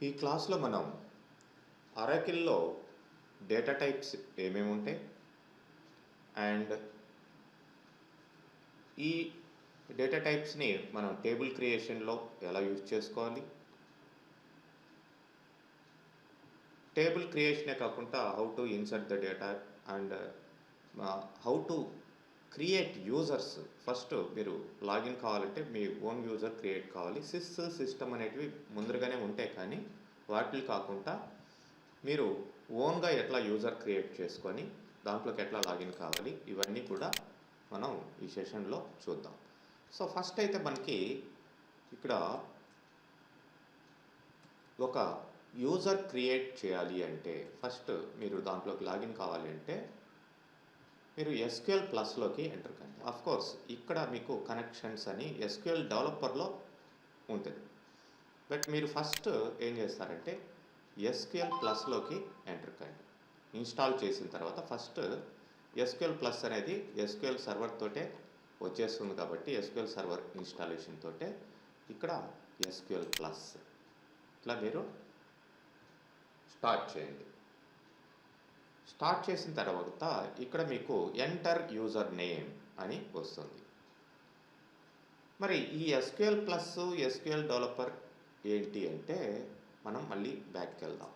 ఈ క్లాస్లో మనం అరాకిల్లో డేటా టైప్స్ ఏమేమి ఉంటాయి అండ్ ఈ డేటా టైప్స్ని మనం టేబుల్ క్రియేషన్లో ఎలా యూజ్ చేసుకోవాలి, టేబుల్ క్రియేషనే కాకుండా how to insert the data and how to create users. First మీరు లాగిన్ కావాలంటే మీ ఓన్ యూజర్ క్రియేట్ కావాలి. సిస్టమ్ అనేటివి ముందరగానే ఉంటాయి, కానీ వాటిని కాకుండా మీరు ఓన్గా ఎట్లా యూజర్ క్రియేట్ చేసుకొని దాంట్లోకి ఎట్లా లాగిన్ కావాలి, ఇవన్నీ కూడా మనం ఈ సెషన్లో చూద్దాం. సో ఫస్ట్ అయితే మనకి ఇక్కడ ఒక యూజర్ క్రియేట్ చేయాలి అంటే ఫస్ట్ మీరు దాంట్లోకి లాగిన్ కావాలి అంటే మీరు ఎస్క్యూఎల్ ప్లస్లోకి ఎంటర్ కండి. కోర్స్ ఇక్కడ మీకు కనెక్షన్స్ అని ఎస్క్యూఎల్ డెవలపర్లో ఉంటుంది, బట్ మీరు ఫస్ట్ ఏం చేస్తారంటే ఎస్క్యూఎల్ ప్లస్లోకి ఎంటర్ కండి. ఇన్స్టాల్ చేసిన తర్వాత ఫస్ట్ ఎస్క్యూఎల్ ప్లస్ అనేది ఎస్క్యూఎల్ సర్వర్ తోటే వచ్చేస్తుంది కాబట్టి ఎస్క్యూఎల్ సర్వర్ ఇన్స్టాలేషన్ తోటే ఇక్కడ ఎస్క్యూఎల్ ప్లస్ ఇట్లా మీరు స్టార్ట్ చేయండి. స్టార్ట్ చేసిన తర్వాత ఇక్కడ మీకు ఎంటర్ యూజర్ నేమ్ అని వస్తుంది. మరి ఈ ఎస్క్యూఎల్ ప్లస్ ఎస్క్యూఎల్ డెవలపర్ ఏంటి అంటే మనం మళ్ళీ బ్యాక్కి వెళ్దాం.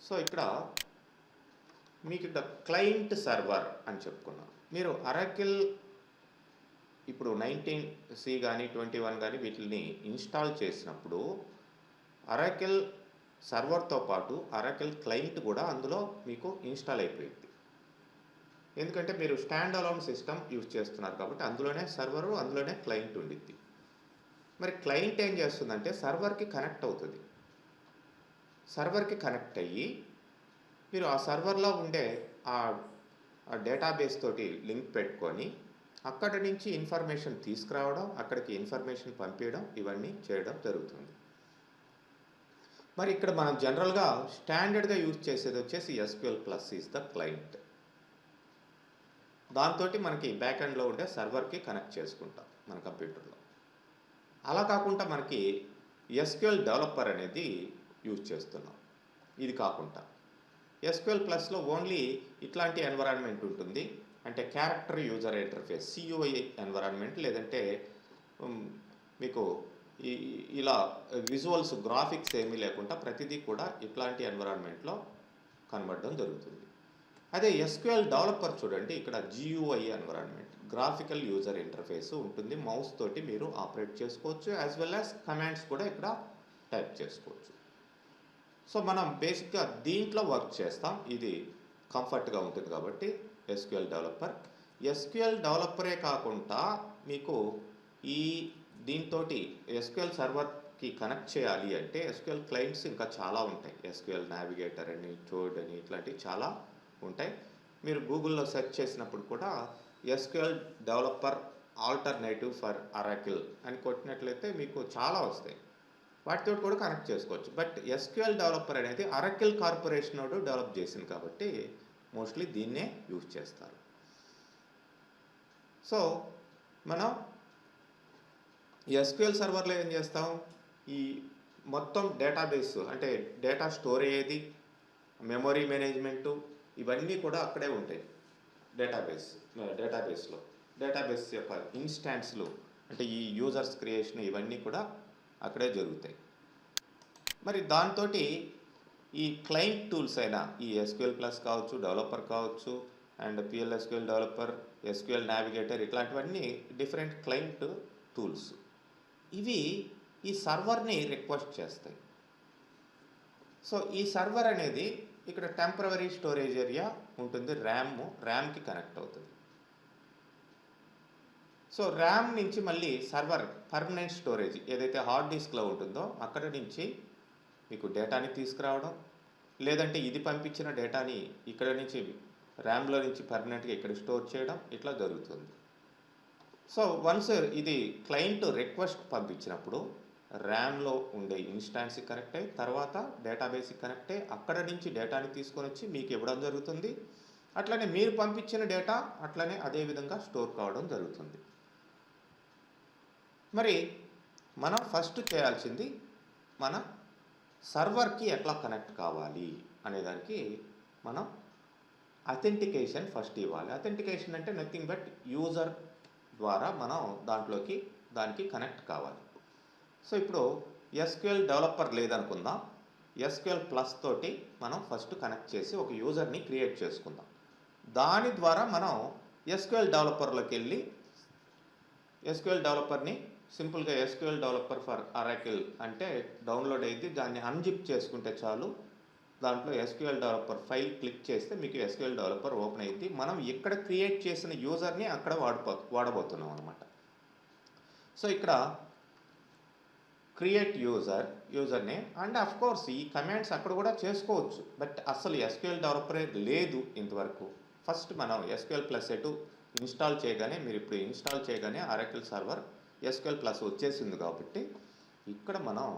సో ఇక్కడ మీకు ఇక్కడ క్లయింట్ సర్వర్ అని చెప్పుకున్నాం. మీరు అరాకిల్ ఇప్పుడు 19C కానీ 21 కానీ వీటిని ఇన్స్టాల్ చేసినప్పుడు అరాకిల్ సర్వర్తో పాటు అరాకిల్ క్లయింట్ కూడా అందులో మీకు ఇన్స్టాల్ అయిపోయింది. ఎందుకంటే మీరు స్టాండ్ అలోన్ సిస్టమ్ యూజ్ చేస్తున్నారు కాబట్టి అందులోనే సర్వరు అందులోనే క్లయింట్ ఉండిద్ది. మరి క్లయింట్ ఏం చేస్తుందంటే సర్వర్కి కనెక్ట్ అవుతుంది. సర్వర్కి కనెక్ట్ అయ్యి మీరు ఆ సర్వర్లో ఉండే ఆ డేటాబేస్ తోటి లింక్ పెట్టుకొని అక్కడి నుంచి ఇన్ఫర్మేషన్ తీసుకురావడం, అక్కడికి ఇన్ఫర్మేషన్ పంపించడం, ఇవన్నీ చేయడం జరుగుతుంది. మరి ఇక్కడ మనం జనరల్గా స్టాండర్డ్గా యూజ్ చేసేది వచ్చేసి SQL plus is the client. దాంతో మనకి బ్యాక్ ఎండ్లో ఉండే సర్వర్కి కనెక్ట్ చేసుకుంటాం మన కంప్యూటర్లో. అలా కాకుండా మనకి ఎస్క్యూఎల్ డెవలపర్ అనేది యూజ్ చేస్తున్నాం. ఇది కాకుండా ఎస్క్యూఎల్ ప్లస్లో ఓన్లీ ఇట్లాంటి ఎన్విరాన్మెంట్ ఉంటుంది, అంటే character user interface CUI environment, లేదంటే మీకు ఇలా విజువల్స్ గ్రాఫిక్స్ ఏమీ లేకుండా ప్రతిదీ కూడా ఇట్లాంటి ఎన్విరాన్మెంట్లో కనబడడం జరుగుతుంది. అదే ఎస్క్యూఎల్ డెవలపర్ చూడండి, ఇక్కడ GUI environment, graphical user interface ఉంటుంది. మౌస్ తోటి మీరు ఆపరేట్ చేసుకోవచ్చు, యాజ్ వెల్ యాజ్ కమాండ్స్ కూడా ఇక్కడ టైప్ చేసుకోవచ్చు. సో మనం బేసిక్గా దీంట్లో వర్క్ చేస్తాం, ఇది కంఫర్ట్గా ఉంటుంది కాబట్టి ఎస్క్యూఎల్ డెవలపర్. ఎస్క్యూఎల్ డెవలపరే కాకుండా మీకు ఈ దీంతో ఎస్క్యూఎల్ సర్వర్కి కనెక్ట్ చేయాలి అంటే ఎస్క్యూఎల్ క్లయింట్స్ ఇంకా చాలా ఉంటాయి. ఎస్క్యూఎల్ నావిగేటర్ అని, టోడ్ అని, ఇట్లాంటివి చాలా ఉంటాయి. మీరు గూగుల్లో సెర్చ్ చేసినప్పుడు కూడా SQL developer alternative for Oracle అని కొట్టినట్లయితే మీకు చాలా వస్తాయి. వాటితో కూడా కనెక్ట్ చేసుకోవచ్చు. బట్ ఎస్క్యూఎల్ డెవలపర్ అనేది అరాకిల్ కార్పొరేషన్ వాడు డెవలప్ చేసింది కాబట్టి మోస్ట్లీ దీన్నే యూజ్ చేస్తారు. సో మనం ఎస్క్యూఎల్ సర్వర్లో ఏం చేస్తాం, ఈ మొత్తం డేటాబేస్ అంటే డేటా స్టోర్ అయ్యేది, మెమొరీ మేనేజ్మెంటు, ఇవన్నీ కూడా అక్కడే ఉంటాయి. డేటాబేస్లో డేటాబేస్ యొక్క ఇన్స్టాన్స్లు అంటే ఈ యూజర్స్ క్రియేషన్ ఇవన్నీ కూడా అక్కడే జరుగుతాయి. మరి దాంతో ఈ క్లయింట్ టూల్స్ అయినా ఈ ఎస్క్యూఎల్ ప్లస్ కావచ్చు, డెవలపర్ కావచ్చు, and PLSQL developer, SQL navigator, ఇట్లాంటివన్నీ డిఫరెంట్ క్లయింట్ టూల్స్. ఇవి ఈ సర్వర్ని రిక్వెస్ట్ చేస్తాయి. సో ఈ సర్వర్ అనేది ఇక్కడ టెంపరవరీ స్టోరేజ్ ఏరియా ఉంటుంది, ర్యామ్కి కనెక్ట్ అవుతుంది. సో ర్యామ్ నుంచి మళ్ళీ సర్వర్ పర్మనెంట్ స్టోరేజ్ ఏదైతే హార్డ్ డిస్క్లో ఉంటుందో అక్కడ నుంచి మీకు డేటాని తీసుకురావడం, లేదంటే ఇది పంపించిన డేటాని ఇక్కడ నుంచి ర్యామ్లో నుంచి పర్మనెంట్గా ఇక్కడ స్టోర్ చేయడం, ఇట్లా జరుగుతుంది. సో వన్స్ ఇది క్లయింట్ రిక్వెస్ట్ పంపించినప్పుడు ర్యామ్లో ఉండే ఇన్స్టాన్స్కి కనెక్ట్ అయ్యి తర్వాత డేటాబేస్కి కనెక్ట్ అయ్యి అక్కడ నుంచి డేటాని తీసుకొని వచ్చి మీకు ఇవ్వడం జరుగుతుంది. అట్లనే మీరు పంపించిన డేటా అట్లనే అదే విధంగా స్టోర్ కావడం జరుగుతుంది. మరి మనం ఫస్ట్ చేయాల్సింది మన సర్వర్కి ఎట్లా కనెక్ట్ కావాలి అనేదానికి మనం అథెంటికేషన్ ఫస్ట్ ఇవ్వాలి. అథెంటికేషన్ అంటే నథింగ్ బట్ యూజర్ ద్వారా మనం దానికి కనెక్ట్ కావాలి. సో ఇప్పుడు ఎస్క్యూఎల్ డెవలపర్ లేదనుకుందాం, ఎస్క్యూఎల్ ప్లస్ తోటి మనం ఫస్ట్ కనెక్ట్ చేసి ఒక యూజర్ని క్రియేట్ చేసుకుందాం. దాని ద్వారా మనం ఎస్క్యూఎల్ డెవలపర్లోకి వెళ్ళి ఎస్క్యూఎల్ డెవలపర్ని సింపుల్గా ఎస్క్యూఎల్ డెవలపర్ ఫర్ అరాకిల్ అంటే డౌన్లోడ్ అయ్యింది, దాన్ని అన్జిప్ చేసుకుంటే చాలు. దాంట్లో ఎస్క్యూఎల్ డెవలపర్ ఫైల్ క్లిక్ చేస్తే మీకు ఎస్క్యూఎల్ డెవలపర్ ఓపెన్ అయ్యింది. మనం ఇక్కడ క్రియేట్ చేసిన యూజర్ని అక్కడ వాడబోతున్నాం అనమాట. సో ఇక్కడ create user name and of course ఈ కమాండ్స్ అక్కడ కూడా చేసుకోవచ్చు, బట్ అసలు ఎస్క్యూఎల్ డెవలపరే లేదు ఇంతవరకు. ఫస్ట్ మనం ఎస్క్యూఎల్ ప్లస్ ఎటు ఇన్స్టాల్ చేయగానే, మీరు ఇప్పుడు ఇన్స్టాల్ చేయగానే అరాకిల్ సర్వర్ ఎస్క్యూఎల్ ప్లస్ వచ్చేసింది కాబట్టి ఇక్కడ మనం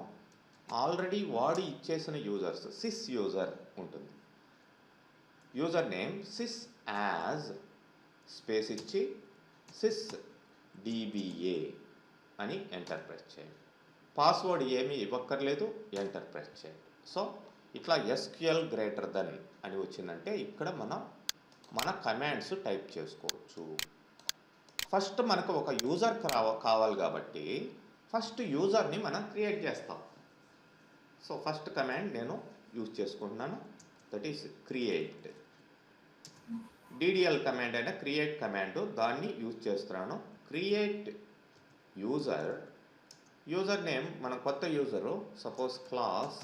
ఆల్రెడీ వాడి ఇచ్చేసిన యూజర్స్ సిస్ యూజర్ ఉంటుంది. User name sys as space ఇచ్చి సిస్ DBA అని ఎంటర్ ప్రెస్ చేయండి. పాస్వర్డ్ ఏమీ ఇవ్వక్కర్లేదు, ఎంటర్ ప్రెస్ చేయండి. సో ఇట్లా SQL గ్రేటర్ దెన్ అని వచ్చిందంటే ఇక్కడ మనం మన కమాండ్స్ టైప్ చేసుకోవచ్చు. ఫస్ట్ మనకు ఒక యూజర్ కావాలి కాబట్టి ఫస్ట్ యూజర్ని మనం క్రియేట్ చేస్తాం. సో ఫస్ట్ కమాండ్ నేను యూజ్ చేసుకుంటున్నాను, that is create. DDL command అయినా క్రియేట్ కమాండ్, దాన్ని యూజ్ చేస్తున్నాను. క్రియేట్ యూజర్ నేమ్ మన కొత్త యూజరు సపోజ్ క్లాస్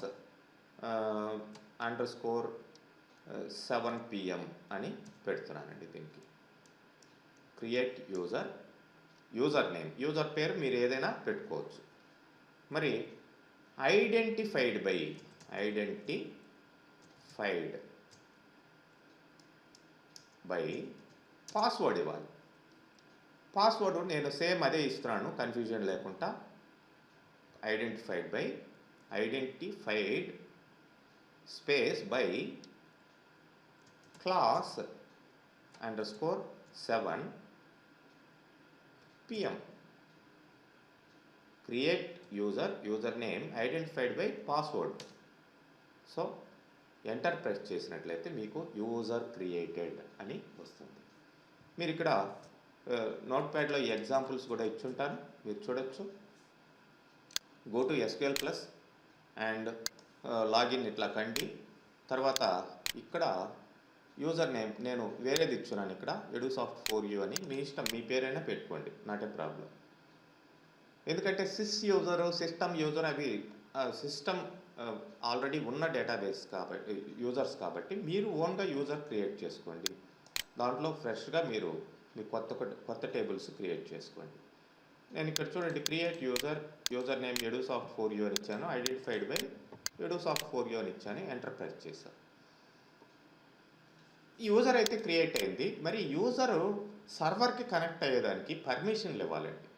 _7 PM అని పెడుతున్నానండి. దీనికి క్రియేట్ యూజర్ నేమ్, యూజర్ పేరు మీరు ఏదైనా పెట్టుకోవచ్చు. మరి ఐడెంటిఫైడ్ బై పాస్వర్డ్ ఇవ్వాలి. పాస్వర్డ్ నేను సేమ్ అదే ఇస్తున్నాను కన్ఫ్యూజన్ లేకుండా. Identified space by class _7 PM. Create user name identified by password. So enter press చేసినట్లయితే మీకు యూజర్ క్రియేటెడ్ అని వస్తుంది. మీరు ఇక్కడ నోట్ ప్యాడ్లో ఈ ఎగ్జాంపుల్స్ కూడా ఇచ్చుంటాను, మీరు చూడొచ్చు. Go to SQL plus and login ఇట్లా కండి. తర్వాత ఇక్కడ యూజర్ నేమ్ నేను వేరేది ఇచ్చున్నాను, ఇక్కడ edusoft 4U అని. మీ ఇష్టం, మీ పేరైనా పెట్టుకోండి, నాట్ ఏ ప్రాబ్లం. ఎందుకంటే సిస్ యూజర్, సిస్టమ్ యూజర్ అవి సిస్టమ్ ఆల్రెడీ ఉన్న డేటాబేస్ కాబట్టి యూజర్స్ కాబట్టి మీరు ఓన్గా యూజర్ క్రియేట్ చేసుకోండి. దాంట్లో ఫ్రెష్గా మీరు మీ కొత్త టేబుల్స్ క్రియేట్ చేసుకోండి. నేను ఇక్కడ చూడండి, create user name edusoft 4U అని ఇచ్చాను, ఐడెంటిఫైడ్ బై edusoft 4U అని ఇచ్చాను, ఎంటర్ ప్రెస్ చేశాను. ఈ యూజర్ అయితే క్రియేట్ అయింది. మరి యూజరు సర్వర్కి కనెక్ట్ అయ్యేదానికి పర్మిషన్లు ఇవ్వాలండి,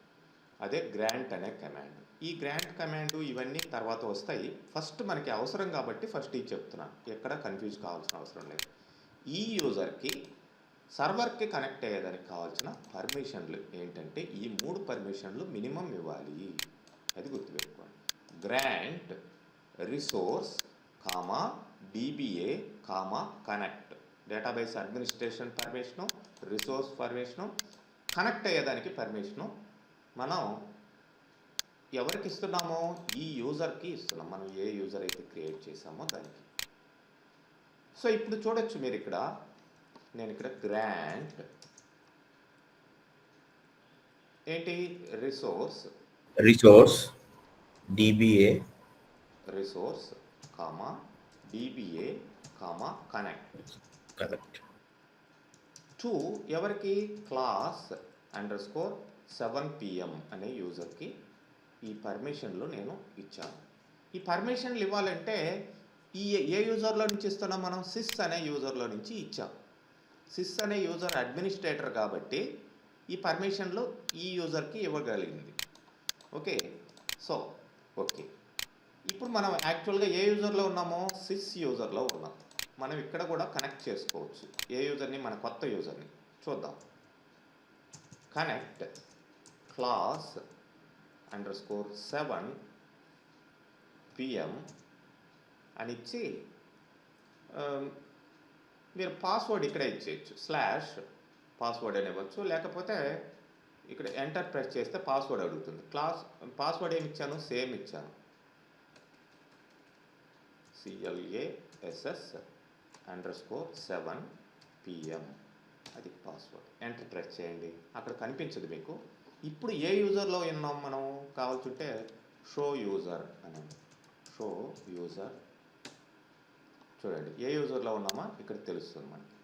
అదే గ్రాంట్ అనే కమాండ్. ఈ గ్రాంట్ కమాండ్ ఇవన్నీ తర్వాత వస్తాయి, ఫస్ట్ మనకి అవసరం కాబట్టి ఫస్ట్ ఇది చెప్తున్నాను, ఎక్కడ కన్ఫ్యూజ్ కావాల్సిన అవసరం లేదు. ఈ యూజర్కి సర్వర్కి కనెక్ట్ అయ్యేదానికి కావాల్సిన పర్మిషన్లు ఏంటంటే ఈ 3 పర్మిషన్లు మినిమం ఇవ్వాలి, అది గుర్తుపెట్టుకోండి. Grant resource DBA connect, database administration permission, resource permission, connect అయ్యేదానికి పర్మిషను. మనం ఎవరికి ఇస్తున్నామో ఈ యూజర్కి ఇస్తున్నాం, మనం ఏ యూజర్ అయితే క్రియేట్ చేసామో దానికి. సో ఇప్పుడు చూడొచ్చు మీరు ఇక్కడ, నేను ఇక్కడ గ్రాంట్ ఏంటి resource DBA resource DBA connect to ఎవరికి క్లాస్ _7 PM అనే యూజర్కి ఈ పర్మిషన్లు నేను ఇచ్చాను. ఈ పర్మిషన్లు ఇవ్వాలంటే ఏ యూజర్లో నుంచి ఇస్తున్నాం మనం, సిస్ అనే యూజర్లో నుంచి ఇచ్చాం. సిస్ అనే యూజర్ అడ్మినిస్ట్రేటర్ కాబట్టి ఈ పర్మిషన్లు ఈ యూజర్కి ఇవ్వగలిగింది. ఓకే, సో ఓకే, ఇప్పుడు మనం యాక్చువల్గా ఏ యూజర్లో ఉన్నామో సిస్ యూజర్లో ఉన్నాం. మనం ఇక్కడ కూడా కనెక్ట్ చేసుకోవచ్చు ఏ యూజర్ని, మన కొత్త యూజర్ని. చూద్దాం. కనెక్ట్ క్లాస్ _7 PM అని ఇచ్చి మీరు పాస్వర్డ్ ఇక్కడే ఇచ్చేయచ్చు, స్లాష్ పాస్వర్డ్ అని ఇవ్వచ్చు. లేకపోతే ఇక్కడ ఎంటర్ ప్రెస్ చేస్తే పాస్వర్డ్ అడుగుతుంది. పాస్వర్డ్ ఏమి ఇచ్చాను, సేమ్ ఇచ్చాను, CLASS_7 PM అది పాస్వర్డ్. ఎంటర్ ప్రెస్ చేయండి, అక్కడ కనిపించదు మీకు. ఇప్పుడు ఏ యూజర్లో ఉన్నాం మనం, కావాల్సింటే షో యూజర్ అని, షో యూజర్ చూడండి ఏ యూజర్లో ఉన్నామా ఇక్కడ తెలుస్తుంది మనకి.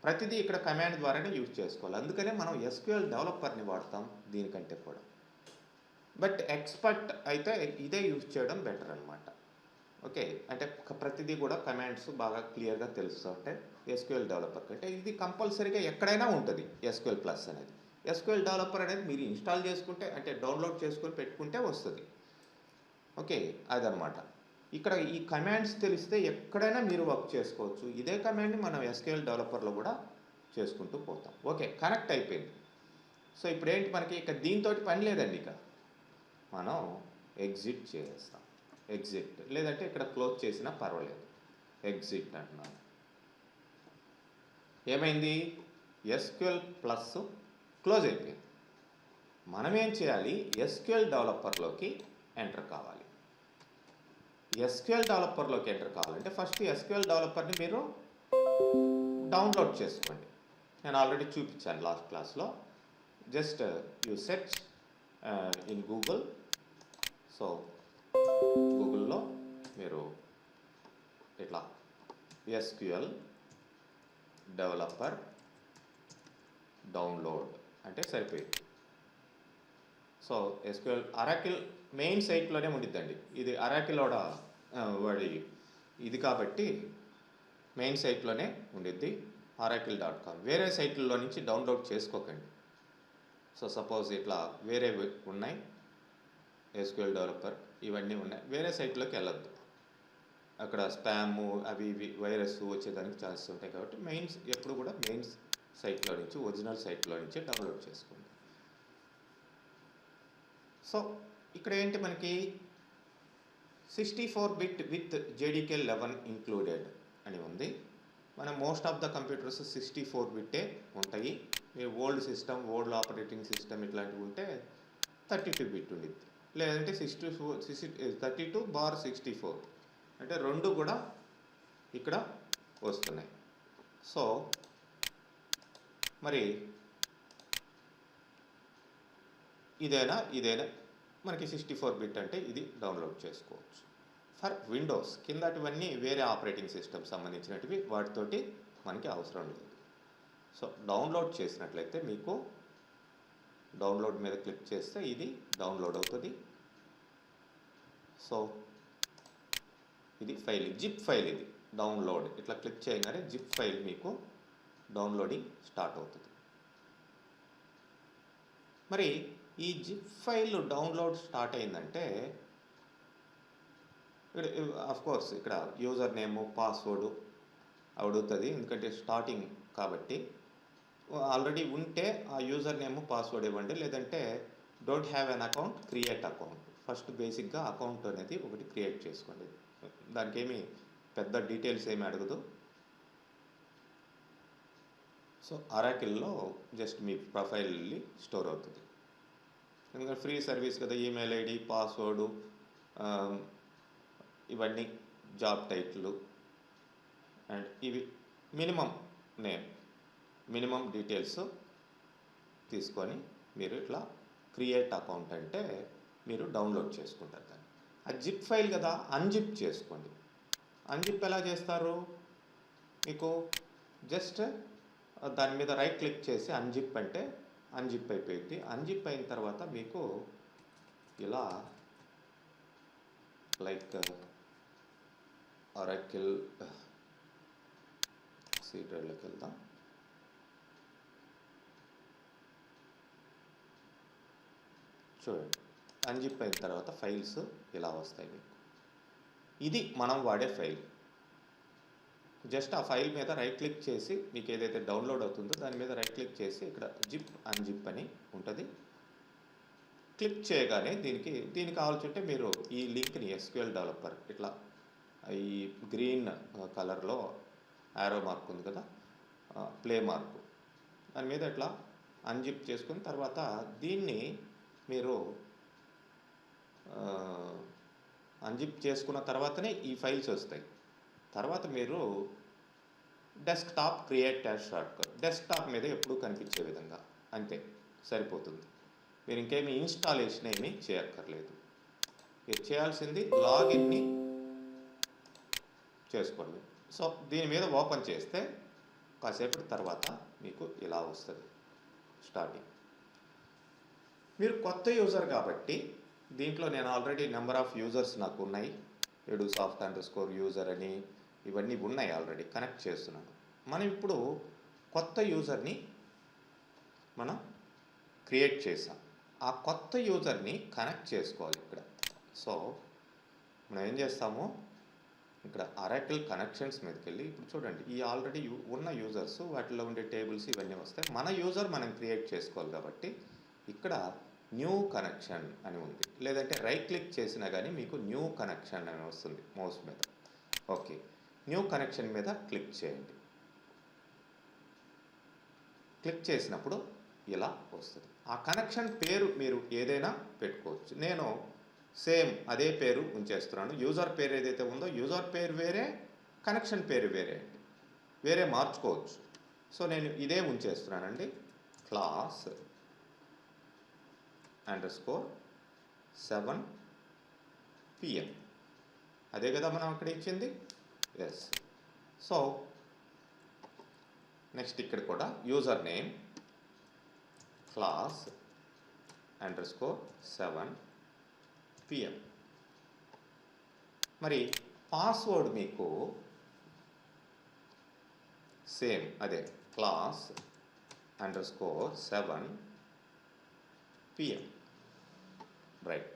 ప్రతిదీ ఇక్కడ కమాండ్ ద్వారానే యూజ్ చేసుకోవాలి. అందుకనే మనం SQL డెవలపర్ని వాడతాం దీనికంటే కూడా. బట్ ఎక్స్పర్ట్ అయితే ఇదే యూజ్ చేయడం బెటర్ అనమాట. ఓకే, అంటే ప్రతిదీ కూడా కమాండ్స్ బాగా క్లియర్గా తెలుస్తూ ఉంటాయి SQL డెవలపర్ కంటే. ఇది కంపల్సరీగా ఎక్కడైనా ఉంటుంది SQL ప్లస్ అనేది. SQL డెవలపర్ అనేది మీరు ఇన్స్టాల్ చేసుకుంటే, అంటే డౌన్లోడ్ చేసుకొని పెట్టుకుంటే వస్తుంది. ఓకే, అదనమాట. ఇక్కడ ఈ కమాండ్స్ తెలిస్తే ఎక్కడైనా మీరు వర్క్ చేసుకోవచ్చు. ఇదే కమాండ్ని మనం SQL డెవలపర్లో కూడా చేసుకుంటూ పోతాం. ఓకే, కనెక్ట్ అయిపోయింది. సో ఇప్పుడు ఏంటి మనకి ఇక దీంతో పని లేదండి. ఇక మనం ఎగ్జిట్ చేస్తాం. ఎగ్జిట్ లేదంటే ఇక్కడ క్లోజ్ చేసినా పర్వాలేదు. ఎగ్జిట్ అంటున్నాను. ఏమైంది, SQL ప్లస్ క్లోజ్ అయిపోయింది. మనం ఏం చేయాలి, SQL డెవలపర్లోకి ఎంటర్ కావాలి. SQL డెవలపర్లోకి ఎంటర్ కావాలంటే ఫస్ట్ SQL డెవలపర్ని మీరు డౌన్లోడ్ చేసుకోండి. నేను ఆల్రెడీ చూపించాను లాస్ట్ క్లాస్లో. Just you search in Google. So గూగుల్లో మీరు ఇట్లా SQL డెవలపర్ డౌన్లోడ్ అంటే సరిపోయింది. సో SQL అరాకిల్ మెయిన్ సైట్లోనే ఉండిద్దండి. ఇది అరాకిల్ వాడి ఇది కాబట్టి మెయిన్ సైట్లోనే ఉండిద్ది, oracle.com. వేరే సైట్లలో నుంచి డౌన్లోడ్ చేసుకోకండి. సో సపోజ్ ఇట్లా వేరే ఉన్నాయి SQL డెవలపర్ ఇవన్నీ ఉన్నాయి, వేరే సైట్లోకి వెళ్ళొద్దు. అక్కడ స్పాము అవి ఇవి వైరస్ వచ్చేదానికి ఛాన్సెస్ ఉంటాయి. కాబట్టి మెయిన్స్ ఎప్పుడు కూడా మెయిన్ సైట్లో నుంచి, ఒరిజినల్ సైట్లో నుంచి డౌన్లోడ్ చేసుకోండి. సో ఇక్కడ ఏంటి మనకి 64-bit విత్ JDK 11 ఇంక్లూడెడ్ అని ఉంది. మన most of the computers 64-bit ఉంటాయి. మీరు old system, old operating system ఇట్లాంటివి ఉంటే 32-bit ఉండిద్ది. లేదంటే 32/64 అంటే రెండు కూడా ఇక్కడ వస్తున్నాయి. సో మరి ఇదేనా మనకి 64-bit అంటే ఇది డౌన్లోడ్ చేసుకోవచ్చు. ఫర్ విండోస్ కిందటివన్నీ వేరే ఆపరేటింగ్ సిస్టమ్ సంబంధించినటివి, వాటితోటి మనకి అవసరం లేదు. సో డౌన్లోడ్ చేసినట్లయితే మీకు డౌన్లోడ్ మీద క్లిక్ చేస్తే ఇది డౌన్లోడ్ అవుతుంది. సో ఇది ఫైల్, జిప్ ఫైల్. ఇది డౌన్లోడ్ ఇట్లా క్లిక్ చేయగానే జిప్ ఫైల్ మీకు డౌన్లోడింగ్ స్టార్ట్ అవుతుంది. మరి ఈ జిప్ ఫైల్ డౌన్లోడ్ స్టార్ట్ అయిందంటే కోర్స్ ఇక్కడ యూజర్ నేమ్, పాస్వర్డ్ అడుగుతుంది. ఎందుకంటే స్టార్టింగ్ కాబట్టి. ఆల్రెడీ ఉంటే ఆ యూజర్ నేమ్, పాస్వర్డ్ ఇవ్వండి. లేదంటే don't have an account, create account. First బేసిక్గా అకౌంట్ అనేది ఒకటి క్రియేట్ చేసుకోండి. దానికి ఏమి పెద్ద డీటెయిల్స్ ఏమి అడగదు. సో అరాకిల్లో జస్ట్ మీ ప్రొఫైల్ వెళ్ళి స్టోర్ అవుతుంది. ఎందుకంటే ఫ్రీ సర్వీస్ కదా, ఈమెయిల్ ఐడి, పాస్వర్డు, ఇవన్నీ జాబ్ టైటిల్ అండ్ ఇవి మినిమం నేమ్, మినిమం డీటెయిల్స్ తీసుకొని మీరు ఇట్లా క్రియేట్ అకౌంట్ అంటే మీరు డౌన్లోడ్ చేసుకుంటారు. దాన్ని ఆ జిప్ ఫైల్ కదా, అన్జిప్ చేసుకోండి. అన్జిప్ ఎలా చేస్తారు, మీకు జస్ట్ దాని మీద రైట్ క్లిక్ చేసి అన్జిప్ అంటే అన్జిప్ అయిపోయింది. అన్జిప్ అయిన తర్వాత మీకు ఇలా లైక్ Oracle C డ్రైవ్లోకి వెళ్దాం. చూడండి, అన్జిప్ అయిన తర్వాత ఫైల్స్ ఇలా వస్తాయి మీకు. ఇది మనం వాడే ఫైల్. జస్ట్ ఆ ఫైల్ మీద రైట్ క్లిక్ చేసి మీకు ఏదైతే డౌన్లోడ్ అవుతుందో దాని మీద రైట్ క్లిక్ చేసి ఇక్కడ జిప్ అన్జిప్ అని ఉంటుంది. క్లిక్ చేయగానే దీనికి కావాల్సి ఉంటే మీరు ఈ లింక్ని SQL డెవలపర్ ఇట్లా ఈ గ్రీన్ కలర్లో యారో మార్క్ ఉంది కదా, ప్లే మార్కు, దాని మీద ఇట్లా అన్జిప్ చేసుకుని తర్వాత దీన్ని మీరు అన్జిప్ చేసుకున్న తర్వాతనే ఈ ఫైల్స్ వస్తాయి. తర్వాత మీరు desktop create as shortcut, desktop మీద ఎప్పుడూ కనిపించే విధంగా, అంతే సరిపోతుంది. మీరు ఇంకేమి ఇన్స్టాలేషన్ ఏమీ చేయక్కర్లేదు. మీరు చేయాల్సింది లాగిన్ని చేసుకోండి. సో దీని మీద ఓపెన్ చేస్తే కాసేపటి తర్వాత మీకు ఇలా వస్తుంది స్టార్టింగ్. మీరు కొత్త యూజర్ కాబట్టి దీంట్లో నేను ఆల్రెడీ నెంబర్ ఆఫ్ యూజర్స్ నాకు ఉన్నాయి, edusoft_user అని ఇవన్నీ ఉన్నాయి, ఆల్రెడీ కనెక్ట్ చేస్తున్నాను. మనం ఇప్పుడు కొత్త యూజర్ని మనం క్రియేట్ చేసాం. ఆ కొత్త యూజర్ని కనెక్ట్ చేసుకోవాలి ఇక్కడ. సో మనం ఏం చేస్తాము, ఇక్కడ అరాకిల్ కనెక్షన్స్ మీదకి వెళ్ళి ఇప్పుడు చూడండి, ఈ ఆల్రెడీ ఉన్న యూజర్స్ వాటిలో ఉండే టేబుల్స్ ఇవన్నీ వస్తాయి. మన యూజర్ మనం క్రియేట్ చేసుకోవాలి కాబట్టి ఇక్కడ న్యూ కనెక్షన్ అని ఉంది, లేదంటే రైట్ క్లిక్ చేసినా కానీ మీకు న్యూ కనెక్షన్ అని వస్తుంది మౌస్ మీద. ఓకే, న్యూ కనెక్షన్ మీద క్లిక్ చేయండి. క్లిక్ చేసినప్పుడు ఇలా వస్తుంది. ఆ కనెక్షన్ పేరు మీరు ఏదైనా పెట్టుకోవచ్చు. నేను సేమ్ అదే పేరు ఉంచేస్తున్నాను. యూజర్ పేరు ఏదైతే ఉందో యూజర్ పేరు వేరే, కనెక్షన్ పేరు వేరే అండి, వేరే మార్చుకోవచ్చు. సో నేను ఇదే ఉంచేస్తున్నానండి, క్లాస్ _7 PM. అదే కదా మనం అక్కడ ఇచ్చింది. ఎస్. సో నెక్స్ట్ ఇక్కడ కూడా యూజర్ నేమ్ క్లాస్ _7 PM. మరి పాస్వర్డ్ మీకు సేమ్ అదే క్లాస్ _7 PM. రైట్.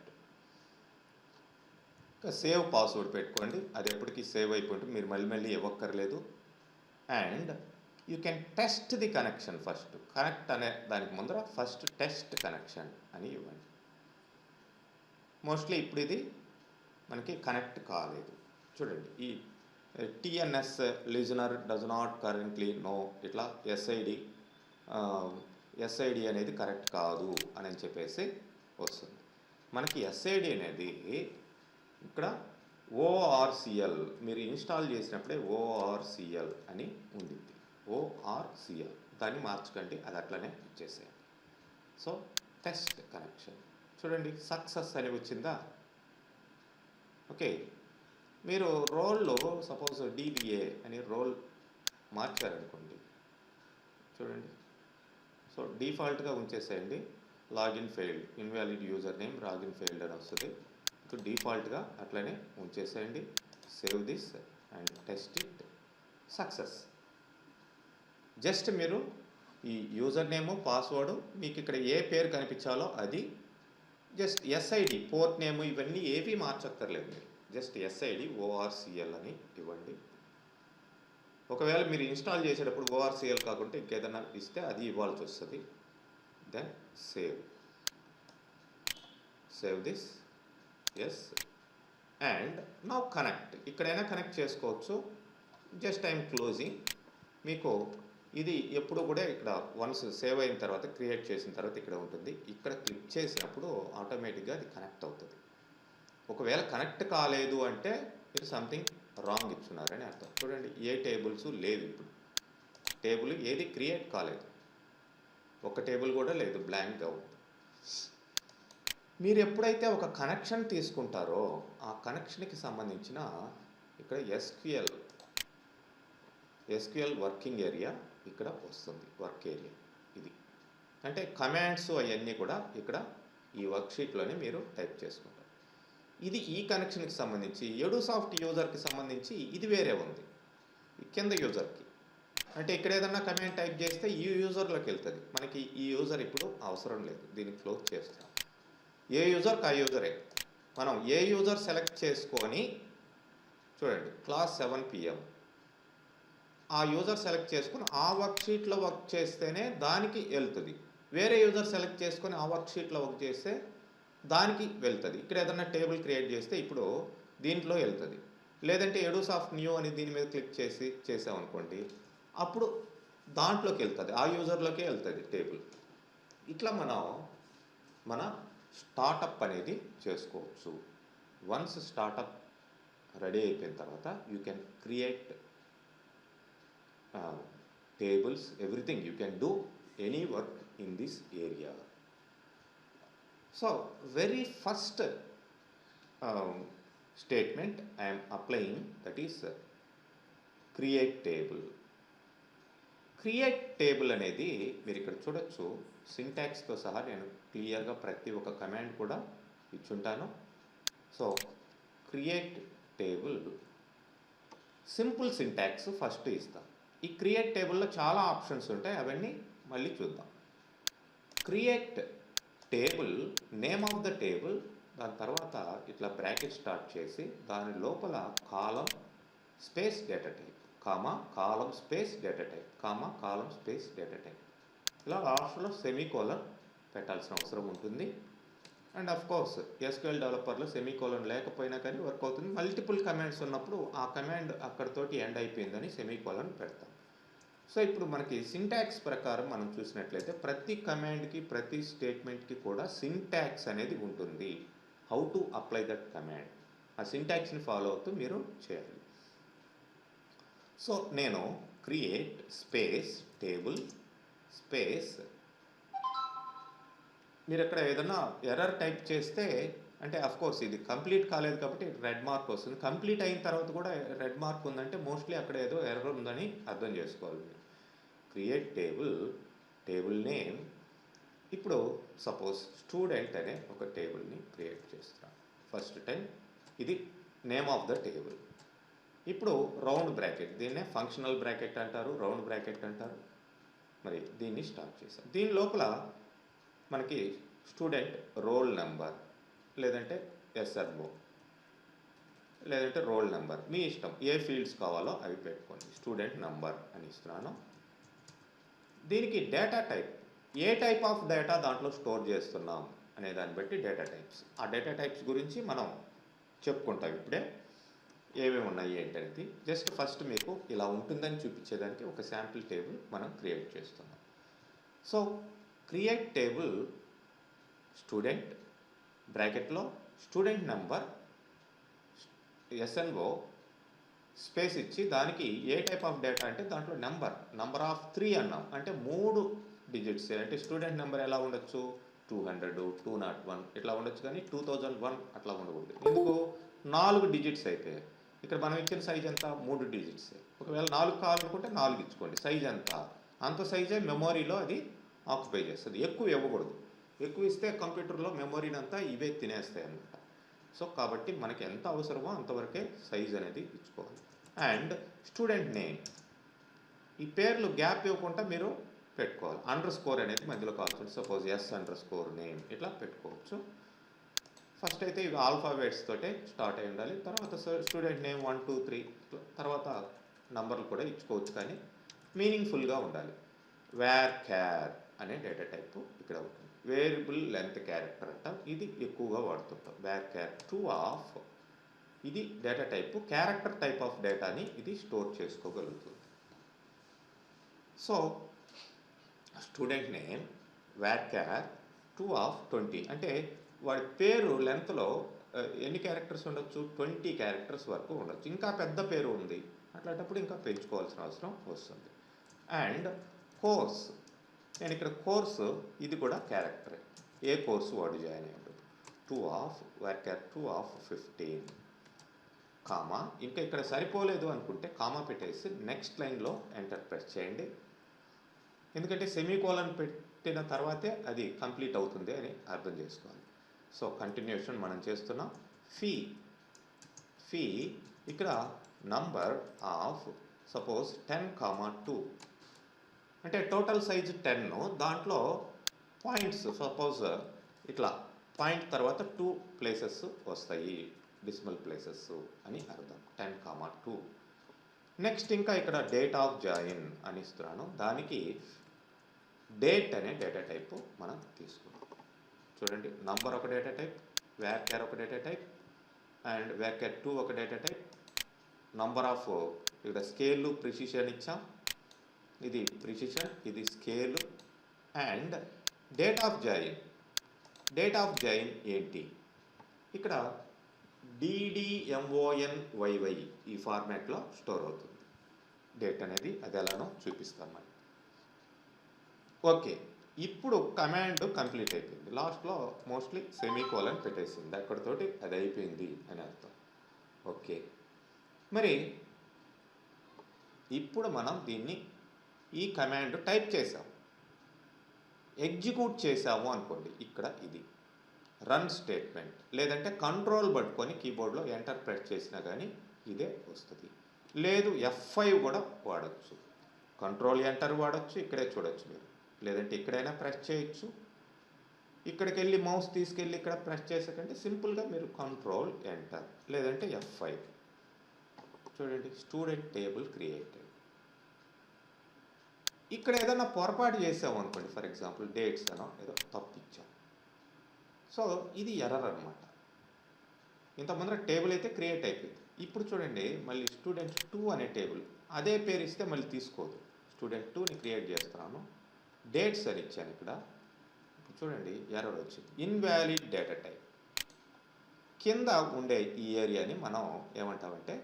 ఇంకా సేవ్ పాస్వర్డ్ పెట్టుకోండి, అది ఎప్పటికీ సేవ్ అయిపోతుంది, మీరు మళ్ళీ ఇవ్వక్కర్లేదు. And you can test the connection first. Connect అనే దానికి ముందర ఫస్ట్ టెస్ట్ కనెక్షన్ అని ఇవ్వండి. మోస్ట్లీ ఇప్పుడు ఇది మనకి కనెక్ట్ కాలేదు. చూడండి, ఈ TNS listener does not currently know, ఇట్లా ఎస్ఐడి అనేది కరెక్ట్ కాదు అని చెప్పేసి వస్తుంది. మనకి ఎస్ఐడి అనేది ఇక్కడ ఓఆర్సిఎల్ మీరు ఇన్స్టాల్ చేసినప్పుడే ఓఆర్సిఎల్ అని ఉండింది. ఓఆర్సిఎల్ దాన్ని మార్చకండి, అది అట్లనే ఇచ్చేసేయండి. సో టెస్ట్ కనెక్షన్ చూడండి, సక్సెస్ అని వచ్చిందా. ఓకే, మీరు రోల్లో సపోజ్ డిబిఏ అని రోల్ మార్చారనుకోండి, చూడండి. సో డిఫాల్ట్గా ఉంచేసేయండి. Login failed, invalid user name login failed అని వస్తుంది. ఇప్పుడు డిఫాల్ట్గా అట్లనే ఉంచేసేయండి. Save this and test it. Success. Just మీరు ఈ యూజర్ నేము పాస్వర్డ్ మీకు ఇక్కడ ఏ పేరు కనిపించాలో అది జస్ట్ ఎస్ఐడి పోర్ట్ నేము ఇవన్నీ ఏవి మార్చక్కర్లేదు. మీరు జస్ట్ ఎస్ఐడి ఓఆర్సిఎల్ అని ఇవ్వండి. ఒకవేళ మీరు ఇన్స్టాల్ చేసేటప్పుడు ఓఆర్సిఎల్ కాకుండా ఇంకేదైనా ఇస్తే అది ఇవ్వాల్సి వస్తుంది. Then save this. Yes. And now connect. ఇక్కడైనా కనెక్ట్ చేసుకోవచ్చు. Just I'm closing. మీకు ఇది ఎప్పుడు కూడా ఇక్కడ వన్స్ సేవ్ అయిన తర్వాత క్రియేట్ చేసిన తర్వాత ఇక్కడ ఉంటుంది. ఇక్కడ క్లిక్ చేసినప్పుడు ఆటోమేటిక్గా అది కనెక్ట్ అవుతుంది. ఒకవేళ కనెక్ట్ కాలేదు అంటే మీరు సంథింగ్ రాంగ్ ఇచ్చున్నారని అర్థం. చూడండి, ఏ టేబుల్స్ లేవు, ఇప్పుడు టేబుల్ ఏది క్రియేట్ కాలేదు, ఒక టేబుల్ కూడా లేదు, బ్లాంక్గా ఉంది. మీరు ఎప్పుడైతే ఒక కనెక్షన్ తీసుకుంటారో ఆ కనెక్షన్కి సంబంధించిన ఇక్కడ ఎస్క్యూఎల్ వర్కింగ్ ఏరియా ఇక్కడ వస్తుంది. వర్క్ ఏరియా ఇది అంటే కమాండ్స్ అవన్నీ కూడా ఇక్కడ ఈ వర్క్షీట్లోనే మీరు టైప్ చేసుకుంటారు. ఇది ఈ కనెక్షన్కి సంబంధించి ఎడుసాఫ్ట్ యూజర్కి సంబంధించి ఇది వేరే ఉంది కింద యూజర్కి. అంటే ఇక్కడ ఏదన్నా కమాండ్ టైప్ చేస్తే ఈ యూజర్లోకి వెళ్తుంది. మనకి ఈ యూజర్ ఇప్పుడు అవసరం లేదు, దీన్ని క్లోజ్ చేస్తాం. ఏ యూజర్కి ఆ యూజరే. మనం ఏ యూజర్ సెలెక్ట్ చేసుకొని చూడండి, క్లాస్ 7 PM ఆ యూజర్ సెలెక్ట్ చేసుకొని ఆ వర్క్షీట్లో వర్క్ చేస్తేనే దానికి వెళ్తుంది. వేరే యూజర్ సెలెక్ట్ చేసుకొని ఆ వర్క్షీట్లో వర్క్ చేస్తే దానికి వెళ్తుంది. ఇక్కడ ఏదైనా టేబుల్ క్రియేట్ చేస్తే ఇప్పుడు దీంట్లో వెళ్తుంది. లేదంటే ఎడూసాఫ్ట్ న్యూ అని దీని మీద క్లిక్ చేసి చేసామనుకోండి, అప్పుడు దాంట్లోకి వెళ్తుంది, ఆ యూజర్లోకే వెళ్తుంది టేబుల్. ఇట్లా మనం మన స్టార్టప్ అనేది చేసుకోవచ్చు. వన్స్ స్టార్టప్ రెడీ అయిపోయిన తర్వాత you can create tables, everything you can do any work in this area. So very first statement I am applying, that is create table. Create table అనేది మీరు ఇక్కడ చూడొచ్చు, సింటాక్స్తో సహా నేను క్లియర్గా ప్రతి ఒక్క కమాండ్ కూడా ఇచ్చుంటాను. So create table simple syntax first ఇస్తాను. ఈ క్రియేట్ టేబుల్లో చాలా ఆప్షన్స్ ఉంటాయి, అవన్నీ మళ్ళీ చూద్దాం. Create table, name of the table, దాని తర్వాత ఇట్లా బ్రాకెట్ స్టార్ట్ చేసి దాని లోపల column space data type, comma column space data type, comma column space data type, ఇలా లాస్ట్లో సెమీకోలన్ పెట్టాల్సిన అవసరం ఉంటుంది. అండ్ ఆఫ్ కోర్స్ ఎస్క్యూఎల్ డెవలపర్లో సెమీకోలన్ లేకపోయినా కానీ వర్క్ అవుతుంది. మల్టిపుల్ కమాండ్స్ ఉన్నప్పుడు ఆ కమాండ్ అక్కడితోటి ఎండ్ అయిపోయిందని సెమీకోలన్ పెడతాం. సో ఇప్పుడు మనకి సింటాక్స్ ప్రకారం మనం చూసినట్లయితే ప్రతి కమాండ్కి ప్రతి స్టేట్మెంట్కి కూడా సింటాక్స్ అనేది ఉంటుంది. How to apply that command, ఆ సింటాక్స్ని ఫాలో అవుతూ మీరు చేయాలి. సో నేను క్రియేట్ స్పేస్ టేబుల్ స్పేస్, మీరు ఇక్కడ ఏదన్నా ఎర్రర్ టైప్ చేస్తే, అంటే కోర్స్ ఇది కంప్లీట్ కాలేదు కాబట్టి రెడ్ మార్క్ వస్తుంది. కంప్లీట్ అయిన తర్వాత కూడా రెడ్ మార్క్ ఉందంటే మోస్ట్లీ అక్కడ ఏదో ఎర్రర్ ఉందని అర్థం చేసుకోవాలి. క్రియేట్ టేబుల్, టేబుల్ నేమ్, ఇప్పుడు సపోజ్ స్టూడెంట్ అనే ఒక టేబుల్ని క్రియేట్ చేస్తున్నాను ఫస్ట్ టైం. ఇది నేమ్ ఆఫ్ ద టేబుల్. ఇప్పుడు రౌండ్ బ్రాకెట్, దీన్నే ఫంక్షనల్ బ్రాకెట్ అంటారు, రౌండ్ బ్రాకెట్ అంటారు. మరి దీన్ని స్టార్ట్ చేసాం. దీని లోపల మనకి స్టూడెంట్ రోల్ నెంబర్, లేదంటే ఎస్ఆర్ఓ, లేదంటే రోల్ నెంబర్, మీ ఇష్టం ఏ ఫీల్డ్స్ కావాలో అవి పెట్టుకోండి. స్టూడెంట్ నెంబర్ అని ఇస్తున్నాను. దీనికి data type, A type of data దాంట్లో స్టోర్ చేస్తున్నాం అనే దాన్ని బట్టి డేటా టైప్స్, ఆ డేటా టైప్స్ గురించి మనం చెప్పుకుంటాం ఇప్పుడే ఏమేమి ఉన్నాయి ఏంటనేది. జస్ట్ ఫస్ట్ మీకు ఇలా ఉంటుందని చూపించేదానికి ఒక శాంపిల్ టేబుల్ మనం క్రియేట్ చేస్తున్నాం. సో క్రియేట్ టేబుల్ స్టూడెంట్ బ్రాకెట్లో స్టూడెంట్ నెంబర్ ఎస్ఎన్ఓ స్పేస్ ఇచ్చి దానికి ఏ టైప్ ఆఫ్ డేటా అంటే దాంట్లో నెంబర్ ఆఫ్ 3 అన్నాం, అంటే 3 డిజిట్స్. అంటే స్టూడెంట్ నెంబర్ ఎలా ఉండొచ్చు, 200, 201 ఇట్లా ఉండొచ్చు, కానీ 2001 అట్లా ఉండకూడదు. ఎందుకు, 4 డిజిట్స్ అయితే ఇక్కడ మనం ఇచ్చిన సైజ్ ఎంత, 3 డిజిట్స్. ఒకవేళ 4 కావాలనుకుంటే 4 ఇచ్చుకోండి. సైజ్ ఎంత, అంత సైజే మెమొరీలో అది ఆక్యుపై చేస్తుంది. ఎక్కువ ఇవ్వకూడదు, ఎక్కువ ఇస్తే కంప్యూటర్లో మెమొరీని అంతా ఇవే తినేస్తాయి అన్నమాట. సో కాబట్టి మనకి ఎంత అవసరమో అంతవరకే సైజ్ అనేది ఇచ్చుకోవాలి. అండ్ స్టూడెంట్ నేమ్, ఈ పేర్లు గ్యాప్ ఇవ్వకుండా మీరు పెట్టుకోవాలి. అండర్ స్కోర్ అనేది మధ్యలో కావచ్చు, సపోజ్ S_name ఇట్లా పెట్టుకోవచ్చు. ఫస్ట్ అయితే ఇవి ఆల్ఫాబెట్స్ తోటే స్టార్ట్ అయి ఉండాలి. తర్వాత స్టూడెంట్ నేమ్ 1 2 3, తర్వాత నంబర్లు కూడా ఇచ్చుకోవచ్చు, కానీ మీనింగ్ఫుల్గా ఉండాలి. varchar అనే డేటా టైప్ ఇక్కడ ఉంటుంది. వేరియబుల్ లెంత్ క్యారెక్టర్ అంటాం, ఇది ఎక్కువగా వాడుతుంటాం. varchar 2 ఆఫ్, ఇది data type, character type of డేటాని ఇది స్టోర్ చేసుకోగలుగుతుంది. So student name varchar 2 of 20, అంటే వాడి పేరు లెంత్లో ఎన్ని క్యారెక్టర్స్ ఉండొచ్చు, 20 క్యారెక్టర్స్ వరకు ఉండొచ్చు. ఇంకా పెద్ద పేరు ఉంది అట్లాంటప్పుడు ఇంకా పెంచుకోవాల్సిన అవసరం వస్తుంది. అండ్ కోర్స్, నేను ఇక్కడ కోర్సు ఇది కూడా క్యారెక్టరే, ఏ కోర్సు వాడు జాయిన్ అయ్యి ఉండదు. 2 ఆఫ్ varchar 2 ఆఫ్ 15, కామా. ఇంకా ఇక్కడ సరిపోలేదు అనుకుంటే కామా పెట్టేసి నెక్స్ట్ లైన్లో ఎంటర్ ప్రెస్ చేయండి, ఎందుకంటే సెమీకోలన్ పెట్టిన తర్వాతే అది కంప్లీట్ అవుతుంది అని అర్థం చేసుకోవాలి. సో కంటిన్యూషన్ మనం చేస్తున్నాం. ఫీ ఇక్కడ నంబర్ ఆఫ్ సపోజ్ 10, 2, అంటే టోటల్ సైజ్ 10, దాంట్లో పాయింట్స్ సపోజ్ ఇట్లా పాయింట్ తర్వాత 2 ప్లేసెస్ వస్తాయి, డెసిమల్ ప్లేసెస్ అని అర్థం. 10, 2. నెక్స్ట్ ఇంకా ఇక్కడ డేట్ ఆఫ్ జాయిన్ అని ఇస్తున్నాను, దానికి డేట్ అనే డేటా టైప్ మనం తీసుకున్నాం. చూడండి, నంబర్ ఒక డేటా టైప్, varchar ఒక డేటా టైప్, అండ్ varchar 2 ఒక డేటా టైప్, నంబర్ ఆఫ్ ఇక్కడ స్కేల్ ప్రిసిషన్ ఇచ్చాం, ఇది ప్రిసిషన్, ఇది scale. And date of join, date of join ఏంటి, ఇక్కడ DDMONYY ఈ ఫార్మాట్లో స్టోర్ అవుతుంది. డేట్ అనేది అది ఎలానో చూపిస్తాం మరి. ఓకే, ఇప్పుడు కమాండ్ కంప్లీట్ అయిపోయింది. లాస్ట్లో మోస్ట్లీ సెమీకోలన్ పెట్టేసింది, అక్కడితోటి అది అయిపోయింది అని అర్థం. ఓకే, మరి ఇప్పుడు మనం దీన్ని ఈ కమాండ్ టైప్ చేసాం, ఎగ్జిక్యూట్ చేసాము అనుకోండి. ఇక్కడ ఇది రన్ స్టేట్మెంట్, లేదంటే కంట్రోల్ పట్టుకొని కీబోర్డ్లో ఎంటర్ ప్రెస్ చేసినా కానీ ఇదే వస్తుంది. లేదు F5 కూడా వాడచ్చు, కంట్రోల్ ఎంటర్ వాడచ్చు, ఇక్కడే చూడొచ్చు మీరు. లేదంటే ఇక్కడైనా ప్రెస్ చేయొచ్చు, ఇక్కడికి వెళ్ళి మౌస్ తీసుకెళ్ళి ఇక్కడ ప్రెస్ చేసాకంటే సింపుల్గా మీరు కంట్రోల్ ఎంటర్, లేదంటే F5. చూడండి, స్టూడెంట్ టేబుల్ క్రియేటెడ్. ఇక్కడ ఏదైనా పొరపాటు చేసాము అనుకోండి, ఫర్ ఎగ్జాంపుల్ డేట్స్ అనో ఏదో తప్పు ఇచ్చాం, సో ఇది ఎర్రర్ అనమాట. ఇంతకుముందర టేబుల్ అయితే క్రియేట్ అయిపోయింది. ఇప్పుడు చూడండి, మళ్ళీ స్టూడెంట్ 2 అనే టేబుల్ అదే పేరు ఇస్తే మళ్ళీ తీసుకోదు. స్టూడెంట్ 2ని క్రియేట్ చేస్తున్నాను, డేట్స్ అని ఇచ్చాను. ఇక్కడ ఇప్పుడు చూడండి ఎర్రర్ వచ్చింది, ఇన్వాలిడ్ డేటా టైప్. కింద ఉండే ఈ ఏరియాని మనం ఏమంటామంటే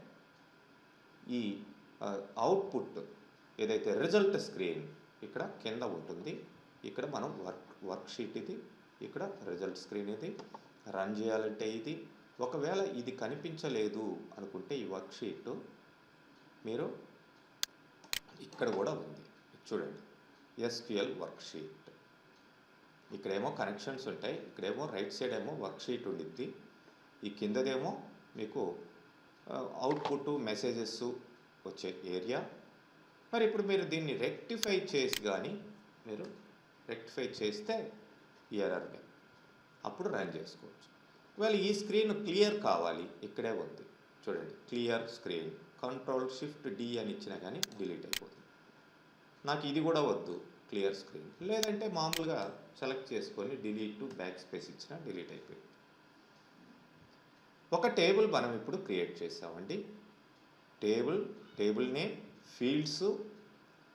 ఈ అవుట్పుట్ ఏదైతే రిజల్ట్ స్క్రీన్ ఇక్కడ కింద ఉంటుంది. ఇక్కడ మనం వర్క్షీట్ ఇది, ఇక్కడ రిజల్ట్ స్క్రీన్ ఇది. రన్ చేయాలంటే ఇది. ఒకవేళ ఇది కనిపించలేదు అనుకుంటే ఈ వర్క్షీట్ మీరు ఇక్కడ కూడా ఉంది చూడండి, SQL వర్క్షీట్. ఇక్కడేమో కనెక్షన్స్ ఉంటాయి, ఇక్కడేమో రైట్ సైడ్ ఏమో వర్క్షీట్ ఉండిద్ది, ఈ కిందదేమో మీకు అవుట్పుట్ మెసేజెస్ వచ్చే ఏరియా. మరి ఇప్పుడు మీరు దీన్ని రెక్టిఫై చేసి కానీ మీరు రెక్టిఫై చేస్తే ఎర్రర్ని అప్పుడు రన్ చేసుకోవచ్చు. ఒకవేళ ఈ స్క్రీన్ క్లియర్ కావాలి, ఇక్కడే ఉంది చూడండి, క్లియర్ స్క్రీన్. Ctrl+Shift+D అని ఇచ్చినా కానీ డిలీట్ అయిపోతుంది. నాకు ఇది కూడా వద్దు, క్లియర్ స్క్రీన్. లేదంటే మామూలుగా సెలెక్ట్ చేసుకొని డిలీట్ బ్యాక్ స్పేస్ ఇచ్చినా డిలీట్ అయిపోయింది. ఒక టేబుల్ మనం ఇప్పుడు క్రియేట్ చేసామండి. టేబుల్ నేమ్, ఫీల్డ్స్,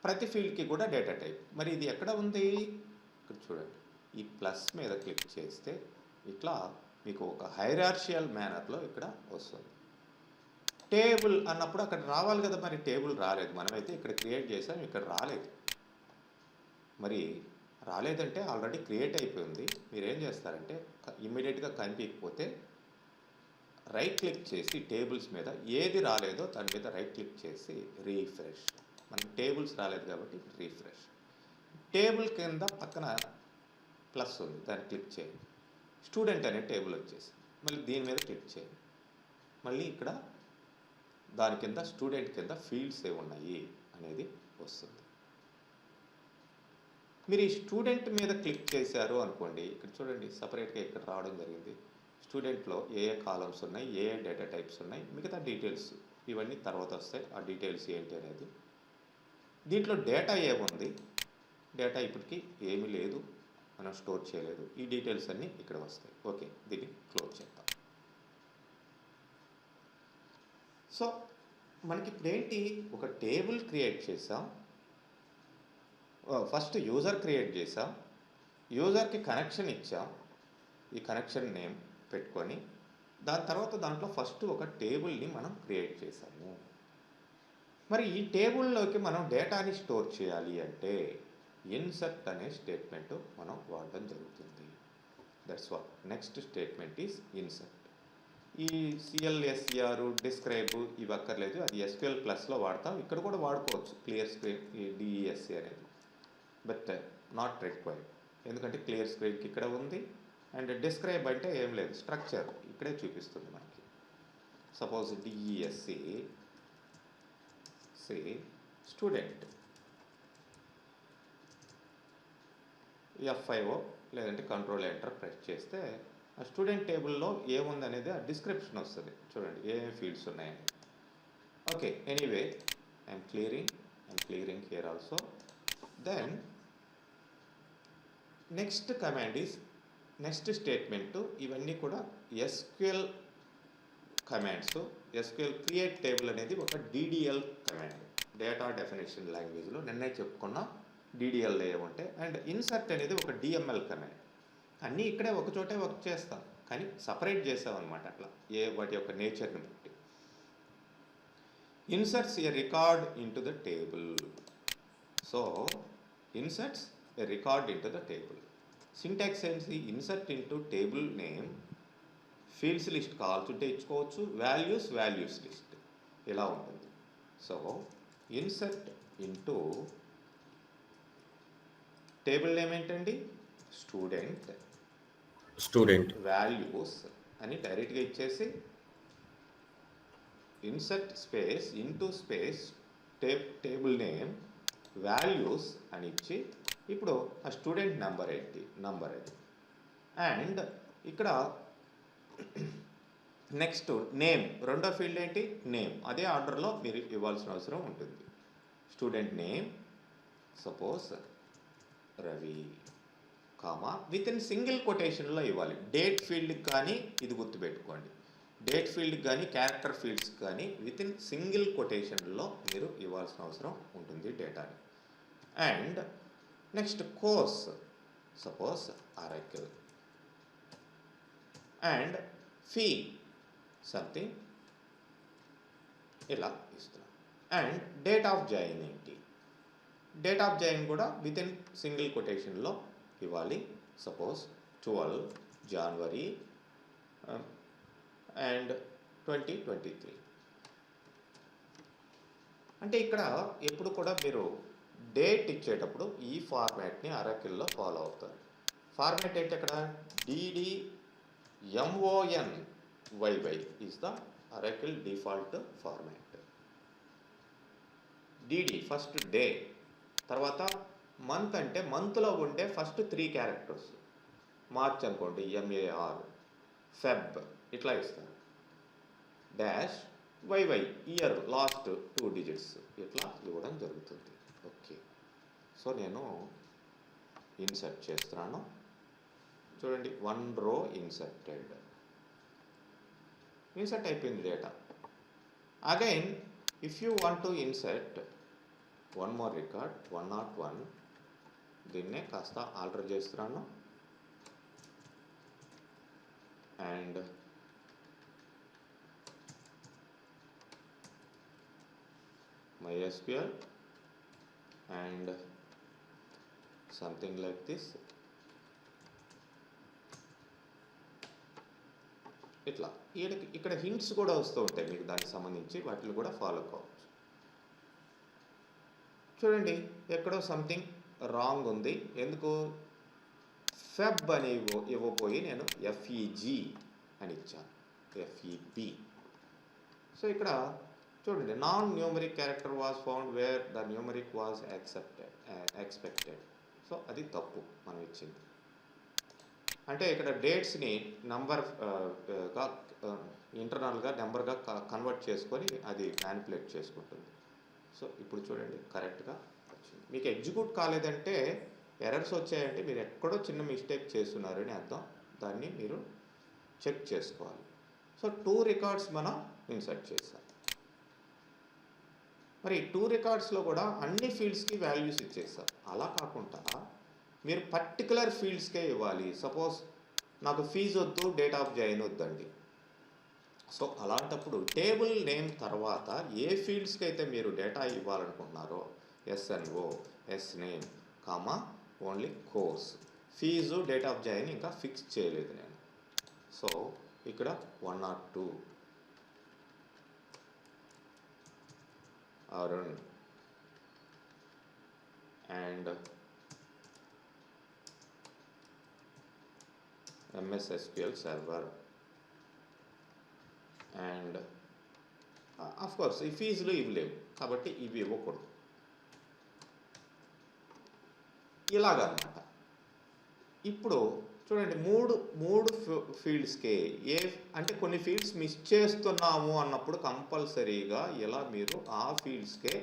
ప్రతి ఫీల్డ్కి కూడా డేటా టైప్. మరి ఇది ఎక్కడ ఉంది, ఇక్కడ చూడండి, ఈ ప్లస్ మీద క్లిక్ చేస్తే ఇట్లా మీకు ఒక హైరార్షియల్ మేనర్లో ఇక్కడ వస్తుంది. టేబుల్ అన్నప్పుడు అక్కడ రావాలి కదా, మరి టేబుల్ రాలేదు. మనమైతే ఇక్కడ క్రియేట్ చేసాం, ఇక్కడ రాలేదు. మరి రాలేదంటే ఆల్రెడీ క్రియేట్ అయిపోయింది. మీరు ఏం చేస్తారంటే ఇమ్మీడియట్గా కనిపించకపోతే రైట్ క్లిక్ చేసి టేబుల్స్ మీద ఏది రాలేదో దాని మీద రైట్ క్లిక్ చేసి రీఫ్రెష్. మనకి టేబుల్స్ రాలేదు కాబట్టి రీఫ్రెష్. టేబుల్ కింద పక్కన ప్లస్ ఉంది, దాన్ని క్లిక్ చేయండి. స్టూడెంట్ అనే టేబుల్ వచ్చేసి మళ్ళీ దీని మీద క్లిక్ చేయండి. మళ్ళీ ఇక్కడ దాని కింద స్టూడెంట్ కింద ఫీల్డ్స్ ఏ ఉన్నాయి అనేది వస్తుంది. మీరు ఈ స్టూడెంట్ మీద క్లిక్ చేశారు అనుకోండి, ఇక్కడ చూడండి సపరేట్గా ఇక్కడ రావడం జరిగింది. స్టూడెంట్లో ఏ కాలమ్స్ ఉన్నాయి, ఏ డేటా టైప్స్ ఉన్నాయి, మిగతా డీటెయిల్స్ ఇవన్నీ తర్వాత వస్తాయి. ఆ డీటెయిల్స్ ఏంటి అనేది, దీంట్లో డేటా ఏముంది, డేటా ఇప్పటికీ ఏమీ లేదు, మనం స్టోర్ చేయలేదు. ఈ డీటెయిల్స్ అన్నీ ఇక్కడ వస్తాయి. ఓకే, దీన్ని క్లోజ్ చేద్దాం. సో మనకి ఇప్పుడు ఏంటి, ఒక టేబుల్ క్రియేట్ చేసాం. ఫస్ట్ యూజర్ క్రియేట్ చేసాం, యూజర్కి కనెక్షన్ ఇచ్చాం, ఈ కనెక్షన్ నేమ్ పెట్టుకొని దాని తర్వాత దాంట్లో ఫస్ట్ ఒక టేబుల్ని మనం క్రియేట్ చేసాము. మరి ఈ టేబుల్లోకి మనం డేటాని స్టోర్ చేయాలి అంటే ఇన్సర్ట్ అనే స్టేట్మెంట్ మనం వాడడం జరుగుతుంది. That's what next statement is insert. ఈ CLSER డిస్క్రైబ్ ఇవి అక్కర్లేదు, అది SQL ప్లస్లో వాడతాం. ఇక్కడ కూడా వాడుకోవచ్చు క్లియర్ స్క్రీన్, ఈ DESC అనేది, బట్ నాట్ రిక్వైర్డ్. ఎందుకంటే క్లియర్ స్క్రీన్కి ఇక్కడ ఉంది. అండ్ డిస్క్రైబ్ అంటే ఏం లేదు, స్ట్రక్చర్ ఇక్కడే చూపిస్తుంది మనకి. సపోజ్ DESC స్టూడెంట్ F5 లేదంటే కంట్రోల్ ఎంటర్ ప్రెస్ చేస్తే ఆ స్టూడెంట్ టేబుల్లో ఏముంది అనేది ఆ డిస్క్రిప్షన్ వస్తుంది. చూడండి ఏమేమి ఫీల్డ్స్ ఉన్నాయని. Okay, anyway I'm clearing here also. Then next command is next statement. ఇవన్నీ కూడా SQL commands. SQL create table అనేది ఒక డిడిఎల్ కమాండ్, డేటా డెఫినేషన్ లాంగ్వేజ్లో నిన్నే చెప్పుకున్న డిడిఎల్ ఉంటాయి. అండ్ ఇన్సర్ట్ అనేది ఒక డిఎంఎల్ కమాండ్. అన్నీ ఇక్కడే ఒక చోటే వర్క్ చేస్తాం, కానీ సపరేట్ చేసామన్నమాట అట్లా వాటి యొక్క నేచర్ని బట్టి. Inserts a record into the table. So inserts a record into the table. Syntax ఏంటి? Insert into table name, fields list కావాల్సింటే ఇచ్చుకోవచ్చు, వాల్యూస్ లిస్ట్ ఇలా ఉంటుంది. So insert into table name ఏంటండి? స్టూడెంట్ వాల్యూస్ అని డైరెక్ట్గా ఇచ్చేసి insert space into space table name values అని ఇచ్చి, ఇప్పుడు ఆ స్టూడెంట్ నెంబర్ ఏంటి? నంబర్ అది. అండ్ ఇక్కడ నెక్స్ట్ నేమ్, రెండో ఫీల్డ్ ఏంటి? నేమ్. అదే ఆర్డర్లో మీరు ఇవ్వాల్సిన అవసరం ఉంటుంది. Student name suppose Ravi, comma with in single కొటేషన్లో ఇవ్వాలి. డేట్ ఫీల్డ్కి కానీ ఇది గుర్తుపెట్టుకోండి, డేట్ ఫీల్డ్కి కానీ క్యారెక్టర్ ఫీల్డ్స్కి కానీ విత్ ఇన్ సింగిల్ కొటేషన్లో మీరు ఇవ్వాల్సిన అవసరం ఉంటుంది డేటాని. And next course suppose Oracle, and fee something ఇలా ఇస్తున్నాం. అండ్ డేట్ ఆఫ్ జాయిన్ ఏంటి? డేట్ ఆఫ్ జాయిన్ కూడా విత్ ఇన్ సింగిల్ కొటేషన్లో ఇవ్వాలి. Suppose 12 January and 2023. అంటే ఇక్కడ ఎప్పుడు కూడా మీరు డేట్ ఇచ్చేటప్పుడు ఈ ఫార్మాట్ని అరాకిల్లో ఫాలో అవుతారు. ఫార్మాట్ ఏంటి అక్కడ? DDMONYY is the Oracle default format. DD first day, తర్వాత మంత్ అంటే మంత్లో ఉండే ఫస్ట్ 3 క్యారెక్టర్స్. మార్చ్ అనుకోండి MAR, ఫెబ్ ఇట్లా ఇస్తారు. Dash YY year last 2 digits ఇట్లా ఇవ్వడం జరుగుతుంది. ఓకే, సో నేను ఇన్సర్ట్ చేస్తున్నాను. చూడండి, 1 రో ఇన్సర్టెడ్. ఇన్సర్ట్ అయిపోయింది data. Again if you want to insert one more record 101, దీన్నే కాస్త ఆల్టర్ చేస్తున్నాను. And MySQL and something like this. ఇట్లా ఇక్కడ హింట్స్ కూడా వస్తూ ఉంటాయి మీకు దానికి సంబంధించి, వాటిని కూడా ఫాలో కావచ్చు. చూడండి, ఎక్కడో సంథింగ్ రాంగ్ ఉంది. ఎందుకు? ఫెబ్ అని ఇవ్వబోయి నేను FEG అని ఇచ్చాను, FEB. సో ఇక్కడ చూడండి, non numeric character was found wear the numeric was expected. So అది తప్పు మనం ఇచ్చింది. అంటే ఇక్కడ డేట్స్ని నంబర్గా ఇంటర్నల్గా నెంబర్గా కన్వర్ట్ చేసుకొని అది మ్యానిపులేట్ చేసుకుంటుంది. సో ఇప్పుడు చూడండి, కరెక్ట్గా వచ్చింది. మీకు ఎగ్జిక్యూట్ కాలేదంటే, ఎర్రర్స్ వచ్చాయంటే మీరు ఎక్కడో చిన్న మిస్టేక్ చేస్తున్నారని అర్థం. దాన్ని మీరు చెక్ చేసుకోవాలి. సో 2 రికార్డ్స్ మనం ఇన్సర్ట్ చేసాం. మరి 2 రికార్డ్స్లో కూడా అన్ని ఫీల్డ్స్కి వాల్యూస్ ఇచ్చేసాం. అలా కాకుండా మీరు పర్టికులర్ ఫీల్డ్స్కే ఇవ్వాలి. సపోజ్ నాకు ఫీజు వద్దు, డేట్ ఆఫ్ జాయిన్ వద్దండి. సో అలాంటప్పుడు టేబుల్ నేమ్ తర్వాత ఏ ఫీల్డ్స్కి అయితే మీరు డేటా ఇవ్వాలనుకుంటున్నారో SNO, SName, comma only course, fee, date of join ఇంకా ఫిక్స్ చేయలేదు నేను. సో ఇక్కడ 102 Arun and MS SQL server. And of course ఈ ఫీజులు ఇవి లేవు కాబట్టి ఇవి ఇవ్వకూడదు. ఇలాగన్నమాట. ఇప్పుడు చూడండి, మూడు ఫీల్డ్స్కే అంటే కొన్ని ఫీల్డ్స్ మిస్ చేస్తున్నాము అన్నప్పుడు కంపల్సరీగా ఇలా మీరు ఆ ఫీల్డ్స్కే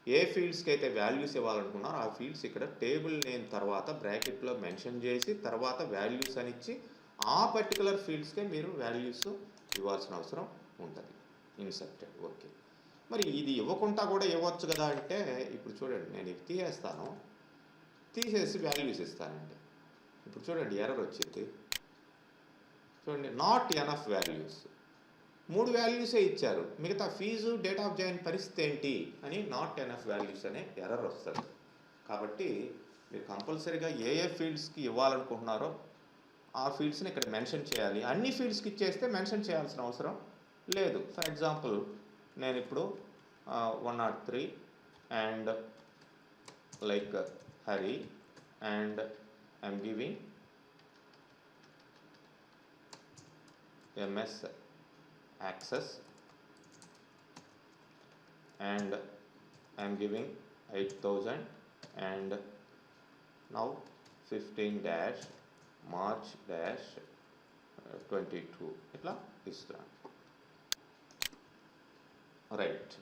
ఏ ఫీల్డ్స్కి అయితే వాల్యూస్ ఇవ్వాలనుకున్నారో ఆ ఫీల్డ్స్ ఇక్కడ టేబుల్ నేమ్ తర్వాత బ్రాకెట్లో మెన్షన్ చేసి తర్వాత వాల్యూస్ అని ఇచ్చి ఆ పర్టికులర్ ఫీల్డ్స్కే మీరు వాల్యూస్ ఇవ్వాల్సిన అవసరం ఉంటుంది ఇన్సర్టెడ్. ఓకే, మరి ఇది ఇవ్వకుండా కూడా ఇవ్వచ్చు కదా అంటే ఇప్పుడు చూడండి, నేను ఇది తీసేస్తాను, తీసేసి వాల్యూస్ ఇస్తానండి. ఇప్పుడు చూడండి ఎర్రర్ వచ్చింది, చూడండి నాట్ ఎనఫ్ వాల్యూస్. 3 వాల్యూసే ఇచ్చారు, మిగతా ఫీజు డేట్ ఆఫ్ జాయిన్ పరిస్థితి ఏంటి అని నాట్ ఎనఫ్ వాల్యూస్ అనే ఎర్రర్ వస్తుంది. కాబట్టి మీరు కంపల్సరీగా ఏ ఫీల్డ్స్కి ఇవ్వాలనుకుంటున్నారో ఆ ఫీల్డ్స్ని ఇక్కడ మెన్షన్ చేయాలి. అన్ని ఫీల్డ్స్కి ఇచ్చేస్తే మెన్షన్ చేయాల్సిన అవసరం లేదు. ఫర్ ఎగ్జాంపుల్ నేను ఇప్పుడు 103 and like Hari and I'm giving MS access and I am giving 8000 and now 15 dash March dash 22 ఇట్లా ఇస్తున్నాను. రైట్,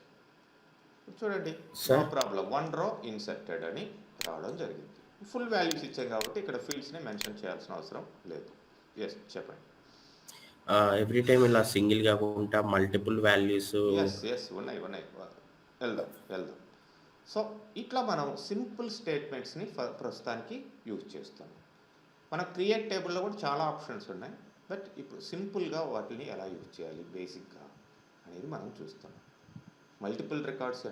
చూడండి నో ప్రాబ్లం, 1 రో ఇన్సర్టెడ్ అని రావడం జరిగింది. ఫుల్ వాల్యూస్ ఇచ్చాం కాబట్టి ఇక్కడ ఫీల్డ్స్ని మెన్షన్ చేయాల్సిన అవసరం లేదు. ఎస్, చెప్పండి. ఎవ్రీ టైం ఇలా సింగిల్ కాకుండా మల్టిపుల్ వాల్యూస్ ఎస్ ఉన్నాయి వెళ్దాం. సో ఇట్లా మనం సింపుల్ స్టేట్మెంట్స్ని ప్రస్తుతానికి యూజ్ చేస్తాం. మన క్రియేట్ టేబుల్లో కూడా చాలా ఆప్షన్స్ ఉన్నాయి, బట్ ఇప్పుడు సింపుల్గా వాటిని ఎలా యూజ్ చేయాలి బేసిక్గా అనేది మనం చూస్తాం. Multiple records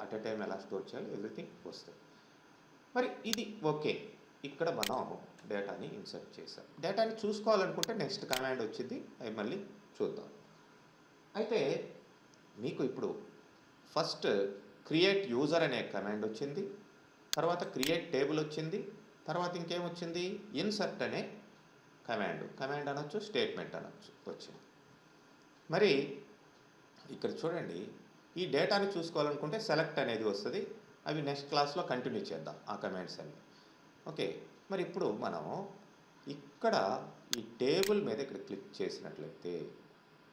at a time ఎలా స్టోర్ చేయాలి, ఎవ్రీథింగ్ వస్తుంది. మరి ఇది ఓకే, ఇక్కడ మనం డేటాని ఇన్సర్ట్ చేసాం. డేటాని చూసుకోవాలనుకుంటే నెక్స్ట్ కమాండ్ వచ్చింది, అవి మళ్ళీ చూద్దాం. అయితే మీకు ఇప్పుడు ఫస్ట్ క్రియేట్ యూజర్ అనే కమాండ్ వచ్చింది, తర్వాత క్రియేట్ టేబుల్ వచ్చింది, తర్వాత ఇంకేమొచ్చింది, ఇన్సర్ట్ అనే కమాండ్ అనొచ్చు, స్టేట్మెంట్ అనొచ్చు వచ్చింది. మరి ఇక్కడ చూడండి, ఈ డేటాని చూసుకోవాలనుకుంటే సెలెక్ట్ అనేది వస్తుంది. అవి నెక్స్ట్ క్లాస్లో కంటిన్యూ చేద్దాం ఆ కమాండ్స్ అన్ని. ఓకే, మరి ఇప్పుడు మనం ఇక్కడ ఈ టేబుల్ మీద ఇక్కడ క్లిక్ చేసినట్లయితే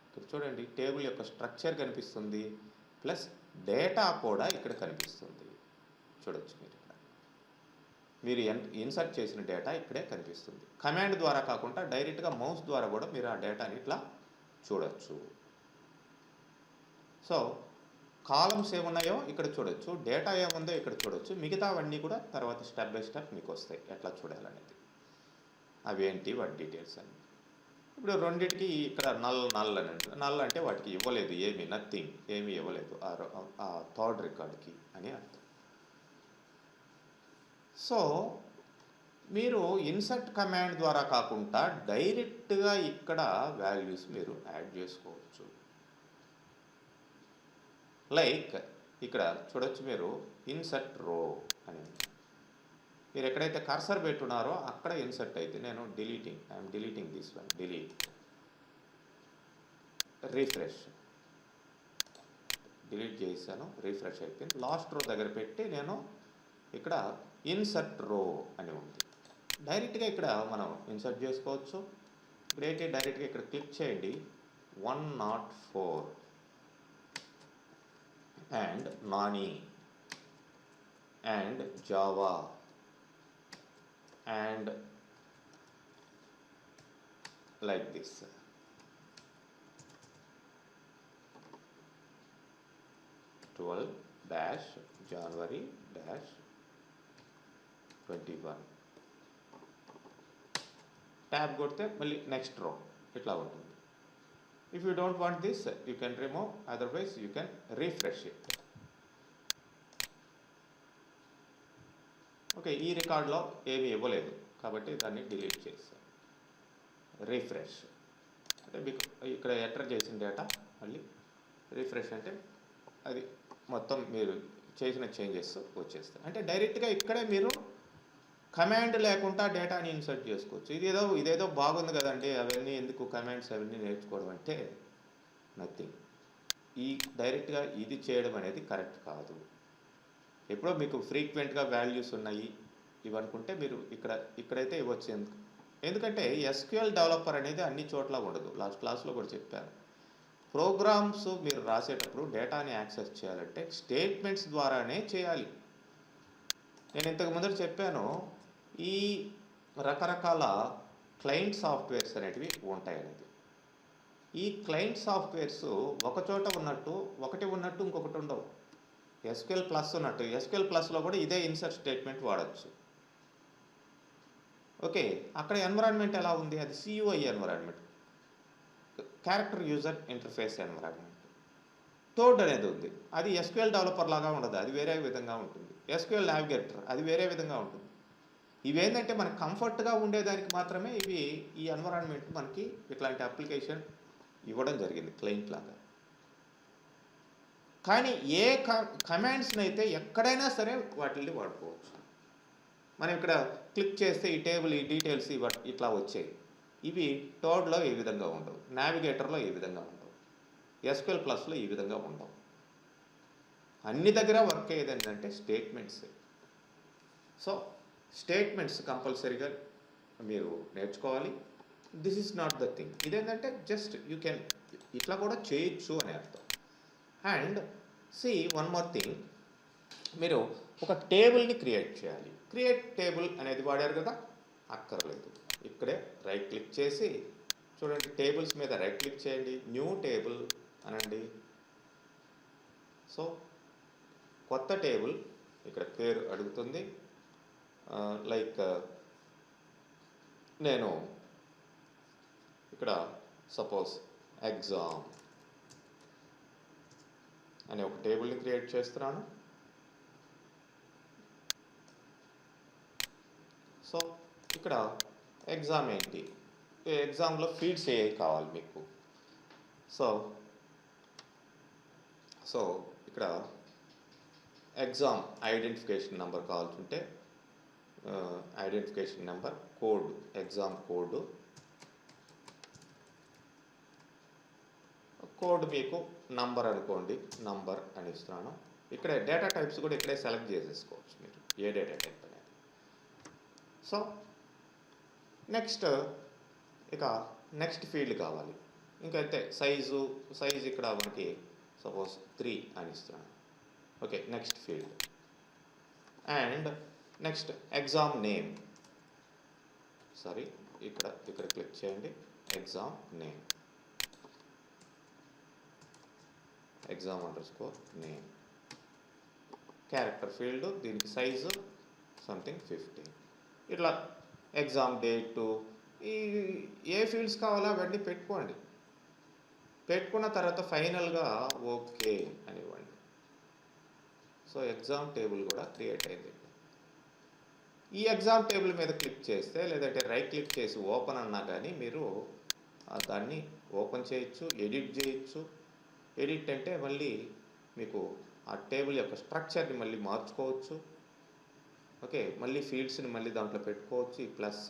ఇక్కడ చూడండి, టేబుల్ యొక్క స్ట్రక్చర్ కనిపిస్తుంది, ప్లస్ డేటా కూడా ఇక్కడ కనిపిస్తుంది. చూడొచ్చు మీరు ఇక్కడ మీరు ఇన్సర్ట్ చేసిన డేటా ఇక్కడే కనిపిస్తుంది. కమాండ్ ద్వారా కాకుండా డైరెక్ట్గా మౌస్ ద్వారా కూడా మీరు ఆ డేటాని ఇట్లా చూడొచ్చు. సో కాలమ్స్ ఏమున్నాయో ఇక్కడ చూడొచ్చు, డేటా ఏముందో ఇక్కడ చూడొచ్చు, మిగతావన్నీ కూడా తర్వాత స్టెప్ బై స్టెప్ మీకు వస్తాయి ఎట్లా చూడాలనేది. అవి ఏంటి వాటి డీటెయిల్స్ అని. ఇప్పుడు రెండింటికి ఇక్కడ నల్ అని ఉంటుంది. నల్ అంటే వాటికి ఇవ్వలేదు, నథింగ్, ఏమీ ఇవ్వలేదు ఆ థర్డ్ రికార్డ్కి అని అర్థం. సో మీరు ఇన్సర్ట్ కమాండ్ ద్వారా కాకుండా డైరెక్ట్గా ఇక్కడ వాల్యూస్ మీరు యాడ్ చేసుకోవచ్చు. లైక్ ఇక్కడ చూడొచ్చు మీరు ఇన్సర్ట్ రో అని, మీరు ఎక్కడైతే కర్సర్ పెట్టున్నారో అక్కడ ఇన్సర్ట్ అయితే నేను I'm deleting this one, refresh, delete చేశాను, రిఫ్రెష్ అయిపోయింది. లాస్ట్ రో దగ్గర పెట్టి నేను ఇక్కడ ఇన్సర్ట్ రో అని ఉంది, డైరెక్ట్గా ఇక్కడ మనం ఇన్సర్ట్ చేసుకోవచ్చు. ఇప్పుడైతే డైరెక్ట్గా ఇక్కడ క్లిక్ చేయండి, 104 and Nani and Java and like this. January 21 tab కొడితే మళ్ళీ నెక్స్ట్ రో ఇట్లా ఉంటుంది. If you don't want this, you can remove, otherwise you can refresh it. Okay, ఈ రికార్డులో ఏమీ ఇవ్వలేదు కాబట్టి దాన్ని డిలీట్ చేస్తాను. రిఫ్రెష్ అంటే మీకు ఇక్కడ ఎంటర్ చేసిన డేటా మళ్ళీ రిఫ్రెష్ అంటే అది మొత్తం మీరు చేసిన చేంజెస్ వచ్చేస్తాయి. అంటే డైరెక్ట్గా ఇక్కడే మీరు కమాండ్ లేకుండా డేటాని ఇన్సర్ట్ చేసుకోవచ్చు. ఇదేదో బాగుంది కదండి, అవన్నీ ఎందుకు కమాండ్స్ అవన్నీ నేర్చుకోవడం అంటే నథింగ్. ఈ డైరెక్ట్గా ఇది చేయడం అనేది కరెక్ట్ కాదు. ఎప్పుడో మీకు ఫ్రీక్వెంట్గా వాల్యూస్ ఉన్నాయి ఇవనుకుంటే మీరు ఇక్కడైతే ఇవ్వచ్చు. ఎందుకంటే ఎస్క్యూఎల్ డెవలపర్ అనేది అన్ని చోట్ల ఉండదు. లాస్ట్ క్లాస్లో కూడా చెప్పాను, ప్రోగ్రామ్స్ మీరు రాసేటప్పుడు డేటాని యాక్సెస్ చేయాలంటే స్టేట్మెంట్స్ ద్వారానే చేయాలి. నేను ఇంతకు ముందర చెప్పాను, ఈ రకరకాల క్లయింట్ సాఫ్ట్వేర్స్ అనేటివి ఉంటాయి అనేది. ఈ క్లయింట్ సాఫ్ట్వేర్స్ ఒకచోట ఉన్నట్టు ఒకటి ఉన్నట్టు ఇంకొకటి ఉండవు. ఎస్క్యూఎల్ ప్లస్ ఉన్నట్టు ఎస్క్యూఎల్ ప్లస్లో కూడా ఇదే ఇన్సర్ట్ స్టేట్మెంట్ వాడచ్చు. ఓకే, అక్కడ ఎన్విరాన్మెంట్ ఎలా ఉంది? అది CUI environment, character user interface environment. Toad అనేది ఉంది, అది ఎస్క్యూఎల్ డెవలపర్ లాగా ఉండదు, అది వేరే విధంగా ఉంటుంది. ఎస్క్యూఎల్ నావిగేటర్ అది వేరే విధంగా ఉంటుంది. ఇవేంటంటే మనకు కంఫర్ట్గా ఉండేదానికి మాత్రమే ఇవి ఈ ఎన్విరాన్మెంట్ మనకి ఇట్లాంటి అప్లికేషన్ ఇవ్వడం జరిగింది క్లయింట్ లాగా. కానీ ఏ కమాండ్స్ని అయితే ఎక్కడైనా సరే వాటిని వాడుకోవచ్చు. మనం ఇక్కడ క్లిక్ చేస్తే ఈ టేబుల్ ఈ డీటెయిల్స్ ఇట్లా వచ్చాయి. ఇవి టోడ్లో ఈ విధంగా ఉండవు, నావిగేటర్లో ఈ విధంగా ఉండవు, ఎస్క్యూఎల్ ప్లస్లో ఈ విధంగా ఉండవు. అన్ని దగ్గర వర్క్ అయ్యేది ఏంటంటే స్టేట్మెంట్స్. సో స్టేట్మెంట్స్ కంపల్సరీగా మీరు నేర్చుకోవాలి. This is not the thing. ఇదేంటంటే జస్ట్ యూ కెన్ ఇట్లా కూడా చేయొచ్చు అని అర్థం. And see one more thing, మీరు ఒక టేబుల్ని క్రియేట్ చేయాలి. క్రియేట్ టేబుల్ అనేది వాడారు కదా, అక్కర్లేదు. ఇక్కడే రైట్ క్లిక్ చేసి చూడండి, టేబుల్స్ మీద రైట్ క్లిక్ చేయండి, న్యూ టేబుల్ అనండి. సో కొత్త టేబుల్ ఇక్కడ పేరు అడుగుతుంది. లైక్ నేను ఇక్కడ సపోజ్ ఎగ్జామ్ అనే ఒక టేబుల్ని క్రియేట్ చేస్తున్నాను. సో ఇక్కడ ఎగ్జామ్ ఏంటి, ఎగ్జామ్లో ఫీల్డ్స్ ఏవి కావాలి మీకు. సో ఇక్కడ ఎగ్జామ్ ఐడెంటిఫికేషన్ నెంబర్ కావాల్సింటే identification number, code exam code మీకు నంబర్ అనుకోండి, నంబర్ అని ఇస్తున్నాను. ఇక్కడే డేటా టైప్స్ కూడా ఇక్కడే సెలెక్ట్ చేసేసుకోవచ్చు మీరు ఏ డేటా టైప్ అనేది. సో నెక్స్ట్ ఫీల్డ్ కావాలి. ఇంకైతే సైజు ఇక్కడ మనకి సపోజ్ 3 అని ఇస్తున్నాను. Okay, next field. And next exam name, sorry ఇక్కడ క్లిక్ చేయండి, exam name, exam _name. Character field, దీనికి సైజు సంథింగ్ 15. ఇట్లా ఎగ్జామ్ డేటు, ఈ ఏ ఫీల్డ్స్ కావాలో అవన్నీ పెట్టుకోండి. పెట్టుకున్న తర్వాత ఫైనల్గా ఓకే అని ఇవ్వండి. సో ఎగ్జామ్ టేబుల్ కూడా క్రియేట్ అయింది. ఈ ఎగ్జామ్ టేబుల్ మీద క్లిక్ చేస్తే, లేదంటే రైట్ క్లిక్ చేసి ఓపెన్ అన్నా కానీ మీరు దాన్ని ఓపెన్ చేయొచ్చు, ఎడిట్ చేయొచ్చు. ఎడిట్ అంటే మళ్ళీ మీకు ఆ టేబుల్ యొక్క స్ట్రక్చర్ని మళ్ళీ మార్చుకోవచ్చు. ఓకే, మళ్ళీ ఫీల్డ్స్ని మళ్ళీ దాంట్లో పెట్టుకోవచ్చు. ఈ ప్లస్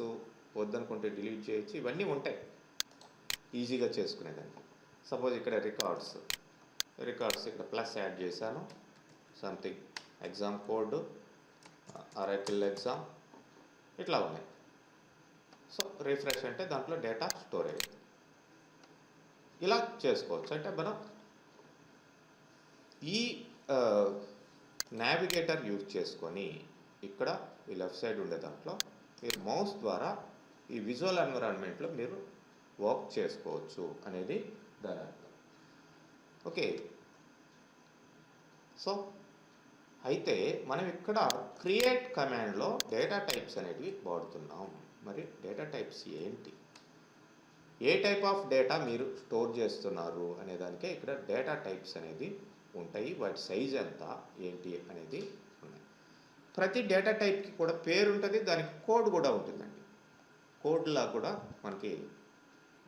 వద్దనుకుంటే డిలీట్ చేయొచ్చు. ఇవన్నీ ఉంటాయి ఈజీగా చేసుకునేదానికి. సపోజ్ ఇక్కడ రికార్డ్స్ ఇక్కడ ప్లస్ యాడ్ చేశాను, సంథింగ్ ఎగ్జామ్ కోడ్, అరైకిల్ ఎగ్జామ్, ఇట్లా ఉన్నాయి. సో రిఫ్రెష్ అంటే దాంట్లో డేటా స్టోర్ అయ్యింది. ఇలా చేసుకోవచ్చు. అంటే మనం ఈ నావిగేటర్ యూజ్ చేసుకొని ఇక్కడ ఈ లెఫ్ట్ సైడ్ ఉండే దాంట్లో మీరు మౌస్ ద్వారా ఈ విజువల్ ఎన్విరాన్మెంట్లో మీరు వర్క్ చేసుకోవచ్చు అనేది దాని అర్థం. ఓకే, సో అయితే మనం ఇక్కడ క్రియేట్ కమాండ్లో డేటా టైప్స్ అనేటివి వాడుతున్నాం. మరి డేటా టైప్స్ ఏంటి, ఏ టైప్ ఆఫ్ డేటా మీరు స్టోర్ చేస్తున్నారు అనే దానికే ఇక్కడ డేటా టైప్స్ అనేది ఉంటాయి. వాటి సైజ్ ఎంత ఏంటి అనేది ఉన్నాయి. ప్రతి డేటా టైప్కి కూడా పేరు ఉంటుంది, దానికి కోడ్ కూడా ఉంటుందండి. కోడ్లా కూడా మనకి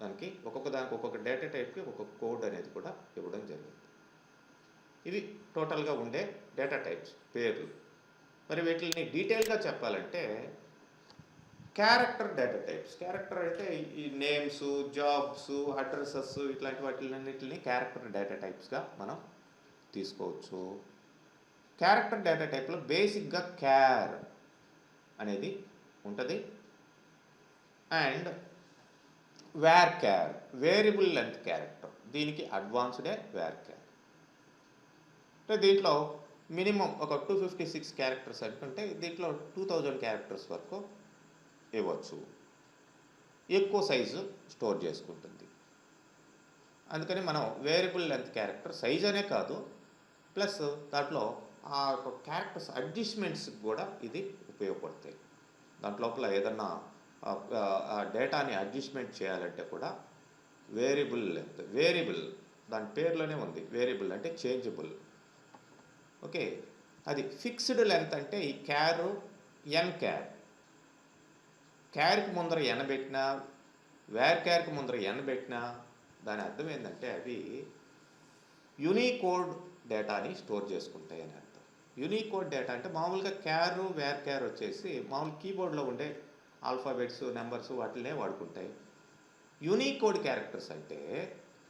దానికి ఒక్కొక్క డేటా టైప్కి ఒక్కొక్క కోడ్ అనేది కూడా ఇవ్వడం జరిగింది. ఇవి టోటల్గా ఉండే డేటా టైప్స్ పేర్లు. మరి వీటిని డీటెయిల్గా చెప్పాలంటే క్యారెక్టర్ డేటా టైప్స్. క్యారెక్టర్ అంటే ఈ నేమ్స్, జాబ్స్, అడ్రసెస్, ఇట్లాంటి వాటిలన్నిటిని క్యారెక్టర్ డేటా టైప్స్గా మనం తీసుకోవచ్చు. క్యారెక్టర్ డేటా టైప్లో బేసిక్గా క్యార్ అనేది ఉంటుంది. And varchar, variable length character, దీనికి అడ్వాన్స్డే వేర్ క్యార్. అంటే దీంట్లో మినిమం ఒక 256 క్యారెక్టర్స్ అనుకుంటే దీంట్లో 2000 క్యారెక్టర్స్ వరకు ఇవ్వచ్చు. ఎక్కువ సైజు స్టోర్ చేసుకుంటుంది. అందుకని మనం వేరియబుల్ లెంత్ క్యారెక్టర్ సైజ్ అనే కాదు, ప్లస్ దాంట్లో ఆ క్యారెక్టర్స్ అడ్జస్ట్మెంట్స్ కూడా ఇది ఉపయోగపడతాయి. దాంట్లోపల ఏదన్నా ఆ డేటాని అడ్జస్ట్మెంట్ చేయాలంటే కూడా వేరియబుల్ లెంత్, వేరియబుల్ దాని పేరులోనే ఉంది, వేరియబుల్ అంటే చేంజబుల్. ఓకే, అది ఫిక్స్డ్ లెంత్ అంటే ఈ క్యారు ఎన్ క్యార్, క్యార్కి ముందర ఎన్ పెట్టినా వేర్ క్యార్కి ముందర ఎన్ పెట్టినా దాని అర్థం ఏంటంటే అవి యూనికోడ్ డేటాని స్టోర్ చేసుకుంటాయి అని అర్థం. యూనికోడ్ డేటా అంటే మామూలుగా క్యారు వేర్ క్యార్ వచ్చేసి మామూలు కీబోర్డ్లో ఉండే ఆల్ఫాబెట్స్ నెంబర్స్ వాటినే వాడుకుంటాయి. యూనికోడ్ క్యారెక్టర్స్ అంటే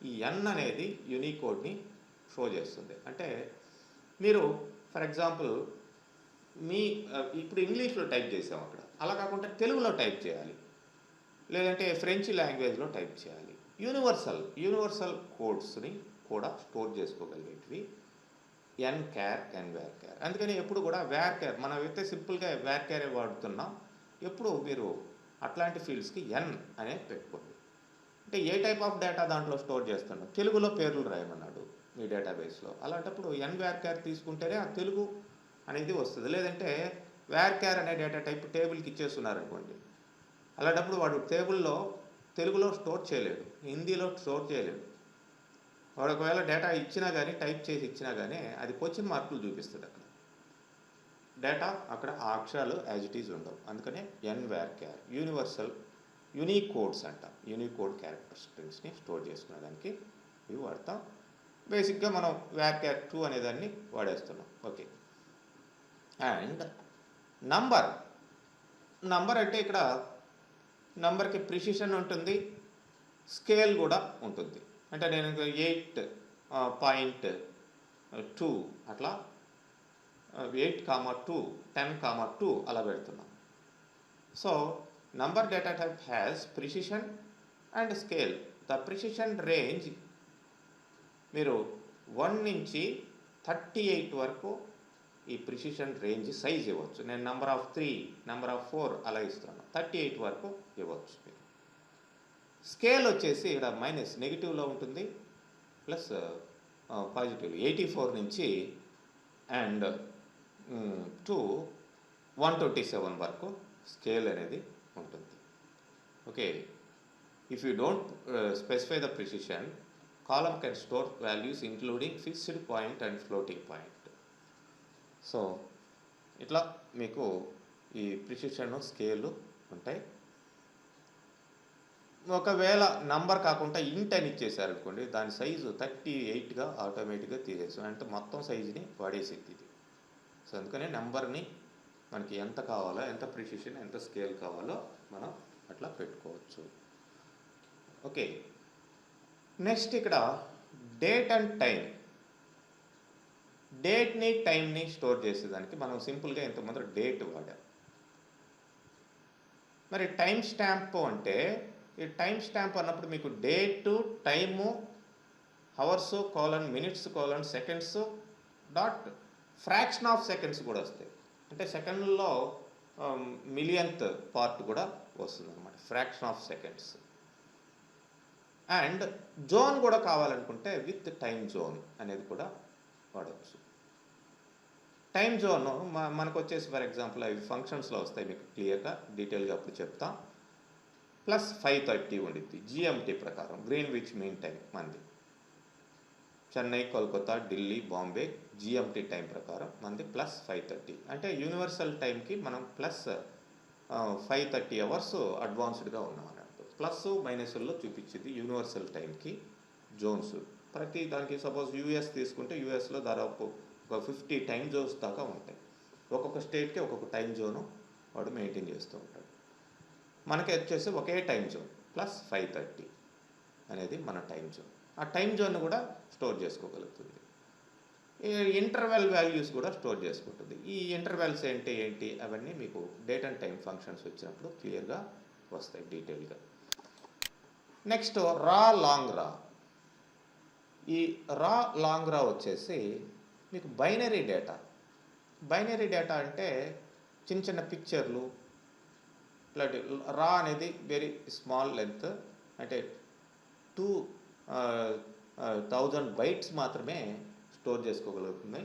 ఈ ఎన్ అనేది యూనికోడ్ని షో చేస్తుంది. అంటే మీరు ఫర్ ఎగ్జాంపుల్ ఇప్పుడు ఇంగ్లీష్లో టైప్ చేసాం అక్కడ, అలా కాకుండా తెలుగులో టైప్ చేయాలి, లేదంటే ఫ్రెంచ్ లాంగ్వేజ్లో టైప్ చేయాలి. యూనివర్సల్ కోడ్స్ని కూడా స్టోర్ చేసుకోగలిగేటివి ఎన్ క్యార్, ఎన్ వేర్ క్యార్. అందుకని ఎప్పుడు కూడా వేర్ క్యార్, మనం అయితే సింపుల్గా వేర్ క్యారే వాడుతున్నాం, ఎప్పుడు మీరు అట్లాంటి ఫీల్డ్స్కి ఎన్ అనే పెట్టుకోండి. అంటే ఏ టైప్ ఆఫ్ డేటా దాంట్లో స్టోర్ చేస్తున్నాం, తెలుగులో పేర్లు రాయమన్నాడు మీ డేటాబేస్లో, అలాంటప్పుడు ఎన్ వేర్ క్యార్ తీసుకుంటేనే ఆ తెలుగు అనేది వస్తుంది. లేదంటే వేర్ క్యార్ అనే డేటా టైప్ టేబుల్కి ఇచ్చేస్తున్నారనుకోండి, అలాంటప్పుడు వాడు టేబుల్లో తెలుగులో స్టోర్ చేయలేడు, హిందీలో స్టోర్ చేయలేడు. వాడు ఒకవేళ డేటా ఇచ్చినా కానీ, టైప్ చేసి ఇచ్చినా కానీ అది క్వశ్చన్ మార్కులు చూపిస్తుంది అక్కడ, డేటా అక్కడ ఆ అక్షరాలు యాజ్ ఇట్ ఈజ్ ఉండవు. అందుకనే ఎన్ వేర్ క్యార్ యూనికోడ్స్ అంట, యూనికోడ్ క్యారెక్టర్ స్ట్రింగ్స్ని స్టోర్ చేసుకునేదానికి ఇవి వాడతాం. బేసిక్గా మనం వేర్ క్యార్ 2 అనేదాన్ని వాడేస్తున్నాం. ఓకే, అండ్ నంబర్ అంటే ఇక్కడ నంబర్కి ప్రిసిషన్ ఉంటుంది, స్కేల్ కూడా ఉంటుంది. అంటే నేను 8.2 అట్లా 8,2 10,2 అలా పెడుతున్నాం. So number data type has precision and scale. The precision range మీరు 1 నుంచి 38 వరకు ఈ ప్రిసిషన్ రేంజ్ సైజ్ ఇవ్వచ్చు. నేను నెంబర్ ఆఫ్ 3, నెంబర్ ఆఫ్ 4 అలా ఇస్తున్నాను, 38 వరకు ఇవ్వచ్చు మీరు. స్కేల్ వచ్చేసి ఇక్కడ మైనస్ నెగిటివ్లో ఉంటుంది, ప్లస్ పాజిటివ్ 84 నుంచి అండ్ టు 127 వరకు స్కేల్ అనేది ఉంటుంది. Okay, if you don't specify the precision, column can store values including fixed point and floating point. So ఇట్లా మీకు ఈ ప్రిసిషన్ స్కేలు ఉంటాయి. ఒకవేళ నంబర్ కాకుండా ఇంట్ అని ఇచ్చేసారనుకోండి, దాని సైజు 38గా ఆటోమేటిక్గా తీసేస్తాం, అంటే మొత్తం సైజుని వాడేసేది ఇది. సో అందుకని నెంబర్ని మనకి ఎంత కావాలో, ఎంత ప్రిసిషన్, ఎంత స్కేల్ కావాలో మనం అట్లా పెట్టుకోవచ్చు. ఓకే, నెక్స్ట్ ఇక్కడ డేట్ అండ్ టైం. డేట్ని టైంని స్టోర్ చేసేదానికి మనం సింపుల్గా ఇంతకుముందు డేట్ వాడాం. మరి టైం స్టాంప్ అంటే, ఈ టైం స్టాంప్ అన్నప్పుడు మీకు date, time, hours colon minutes colon seconds dot fraction of seconds కూడా వస్తాయి. అంటే సెకండ్లో మిలియన్త్ పార్ట్ కూడా వస్తుంది అనమాట, fraction of seconds. And zone కూడా కావాలనుకుంటే విత్ టైం జోన్ అనేది కూడా వాడవచ్చు. టైం జోన్ మనకు వచ్చేసి ఫర్ ఎగ్జాంపుల్ అవి ఫంక్షన్స్లో వస్తాయి, మీకు క్లియర్గా డీటెయిల్గా అప్పుడు చెప్తాం. ప్లస్ 5:30 ఉండిద్ది జిఎంటీ ప్రకారం, గ్రీన్విచ్ మీన్ టైం మంది. చెన్నై, కోల్కతా, ఢిల్లీ, బాంబే జిఎంటీ టైం ప్రకారం మంది ప్లస్ 5:30. అంటే యూనివర్సల్ టైంకి మనం ప్లస్ 5:30 అవర్స్ అడ్వాన్స్డ్గా ఉన్నాం అని అర్థం. ప్లస్ మైనస్లో చూపించింది యూనివర్సల్ టైంకి జోన్స్. ప్రతి దానికి సపోజ్ యూఎస్ తీసుకుంటే యూఎస్లో దాదాపు ఒక 50 టైం జోన్స్ దాకా ఉంటాయి. ఒక్కొక్క స్టేట్కి ఒక్కొక్క టైం జోను వాడు మెయింటైన్ చేస్తూ ఉంటాడు. మనకి వచ్చేసి ఒకే టైం జోన్ ప్లస్ 5:30 అనేది మన టైం జోన్. ఆ టైం జోన్ కూడా స్టోర్ చేసుకోగలుగుతుంది. ఇంటర్వెల్ వాల్యూస్ కూడా స్టోర్ చేసుకుంటుంది. ఈ ఇంటర్వెల్స్ ఏంటి అవన్నీ మీకు డేట్ అండ్ టైం ఫంక్షన్స్ వచ్చినప్పుడు క్లియర్గా వస్తాయి డీటెయిల్గా. నెక్స్ట్ లాంగ్ రా. ఈ లాంగ్ రా వచ్చేసి మీకు బైనరీ డేటా. బైనరీ డేటా అంటే చిన్న చిన్న పిక్చర్లు, ఇట్లాంటి రా అనేది వెరీ స్మాల్ లెంత్, అంటే 1000 బైట్స్ మాత్రమే స్టోర్ చేసుకోగలుగుతుంది.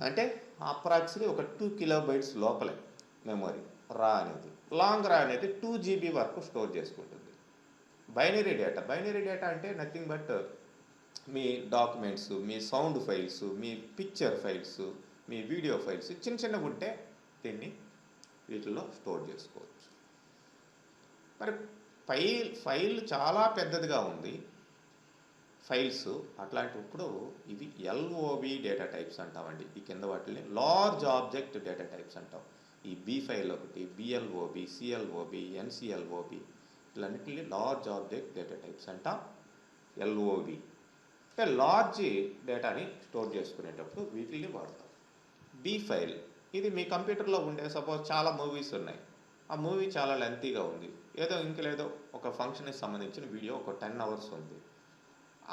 అంటే అప్రాక్సిమేట్లీ ఒక 2 కిలోబైట్స్ లోపలే మెమొరీ రా అనేది. లాంగ్ రా అనేది 2 GB వరకు స్టోర్ చేసుకుంటుంది. బైనరీ డేటా అంటే nothing but me documents, me sound files, me picture files, me video files చిన్నగా ఉంటే దీన్ని వీటిల్లో స్టోర్ చేసుకోవచ్చు. మరి ఫైల్ చాలా పెద్దదిగా ఉంది ఫైల్స్, అట్లాంటప్పుడు ఇవి ఎల్ఓబి డేటా టైప్స్ అంటామండి. ఈ కింద వాటిని లార్జ్ ఆబ్జెక్ట్ డేటా టైప్స్ అంటాం. ఈ బి ఫైల్ ఒకటి, బిఎల్ఓబి, సిఎల్ఓబి, ఎన్సిఎల్ఓబి, ఇట్లన్నిటిని లార్జ్ ఆబ్జెక్ట్ డేటా టైప్స్ అంటాం. ఎల్ఓబి అంటే లార్జ్ డేటాని స్టోర్ చేసుకునేటప్పుడు వీటిని వాడతాం. బి ఫైల్ ఇది మీ కంప్యూటర్లో ఉండే, సపోజ్ చాలా మూవీస్ ఉన్నాయి, ఆ మూవీ చాలా లెంతీగా ఉంది, లేదో ఒక ఫంక్షన్కి సంబంధించిన వీడియో ఒక 10 hours ఉంది,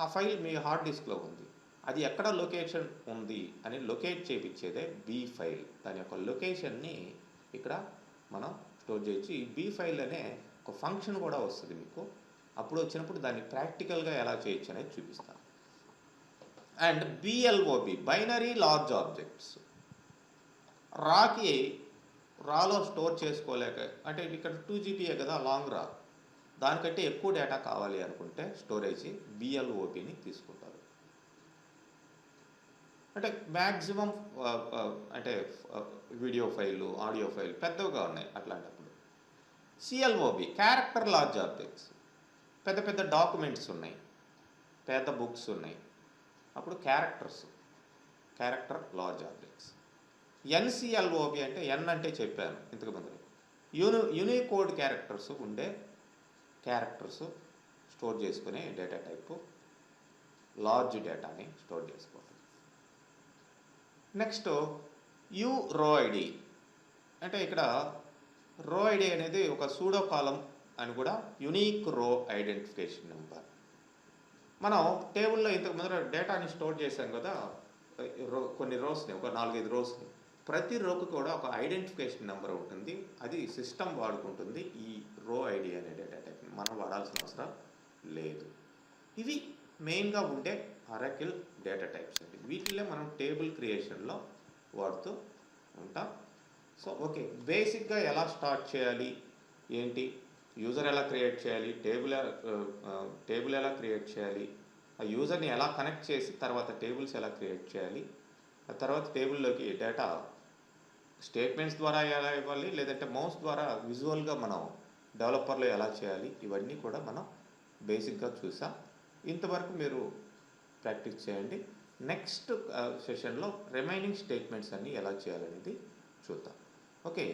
ఆ ఫైల్ మీ హార్డ్ డిస్క్లో ఉంది, అది ఎక్కడ లొకేషన్ ఉంది అని లొకేట్ చేయించేదే బి ఫైల్. దాని యొక్క లొకేషన్ని ఇక్కడ మనం స్టోర్ చేయొచ్చు. ఈ బి ఫైల్ అనే ఒక ఫంక్షన్ కూడా వస్తుంది మీకు, అప్పుడు వచ్చినప్పుడు దాన్ని ప్రాక్టికల్గా ఎలా చేయొచ్చు అనేది చూపిస్తాను. And BLOB binary large objects, రాలో స్టోర్ చేసుకోలేక, అంటే ఇక్కడ 2 GB కదా లాంగ్ రా, దానికంటే ఎక్కువ డేటా కావాలి అనుకుంటే స్టోరేజ్ బిఎల్ఓపిని తీసుకుంటారు. అంటే మ్యాక్సిమం అంటే వీడియో ఫైలు, ఆడియో ఫైల్ పెద్దవిగా ఉన్నాయి అట్లాంటప్పుడు. సిఎల్ఓబి క్యారెక్టర్ లార్జ్ ఆబ్జెక్ట్స్, పెద్ద డాక్యుమెంట్స్ ఉన్నాయి, పెద్ద బుక్స్ ఉన్నాయి, అప్పుడు క్యారెక్టర్ లార్జ్ ఆబ్జెక్ట్స్. ఎన్సిఎల్ఓబి అంటే ఎన్ అంటే చెప్పాను ఇంతకుముందు, యూనికోడ్ క్యారెక్టర్స్ ఉండే క్యారెక్టర్స్ స్టోర్ చేసుకునే డేటా టైపు లార్జ్ డేటాని స్టోర్ చేసుకోవడం. నెక్స్ట్ రో ఐడి అంటే ఇక్కడ రో ఐడి అనేది ఒక సూడో కాలం అని కూడా యునీక్ రో ఐడెంటిఫికేషన్ నెంబర్. మనం టేబుల్లో ఇంతకు ముందర డేటాని స్టోర్ చేసాం కదా, కొన్ని రోస్ని, ఒక 4-5 రోస్ని, ప్రతి రోకు కూడా ఒక ఐడెంటిఫికేషన్ నెంబర్ ఉంటుంది, అది సిస్టమ్ వాడుకుంటుంది. ఈ రో ఐడి అనే డేటా టైప్ని మనం వాడాల్సిన అవసరం లేదు. ఇవి మెయిన్గా ఉండే అరకిల్ డేటా టైప్స్ అండి. వీటిలో మనం టేబుల్ క్రియేషన్లో వాడుతూ ఉంటాం. సో ఓకే, బేసిక్గా ఎలా స్టార్ట్ చేయాలి ఏంటి, యూజర్ ఎలా క్రియేట్ చేయాలి, టేబుల్ ఎలా క్రియేట్ చేయాలి, ఆ యూజర్ని ఎలా కనెక్ట్ చేసి తర్వాత టేబుల్స్ ఎలా క్రియేట్ చేయాలి, ఆ తర్వాత టేబుల్లోకి డేటా స్టేట్మెంట్స్ ద్వారా ఎలా ఇవ్వాలి, లేదంటే మౌస్ ద్వారా విజువల్గా మనం డెవలపర్లో ఎలా చేయాలి, ఇవన్నీ కూడా మనం బేసిక్గా చూసాం. ఇంతవరకు మీరు ప్రాక్టీస్ చేయండి. నెక్స్ట్ సెషన్లో రిమైనింగ్ స్టేట్మెంట్స్ అన్నీ ఎలా చేయాలనేది చూద్దాం. ఓకే.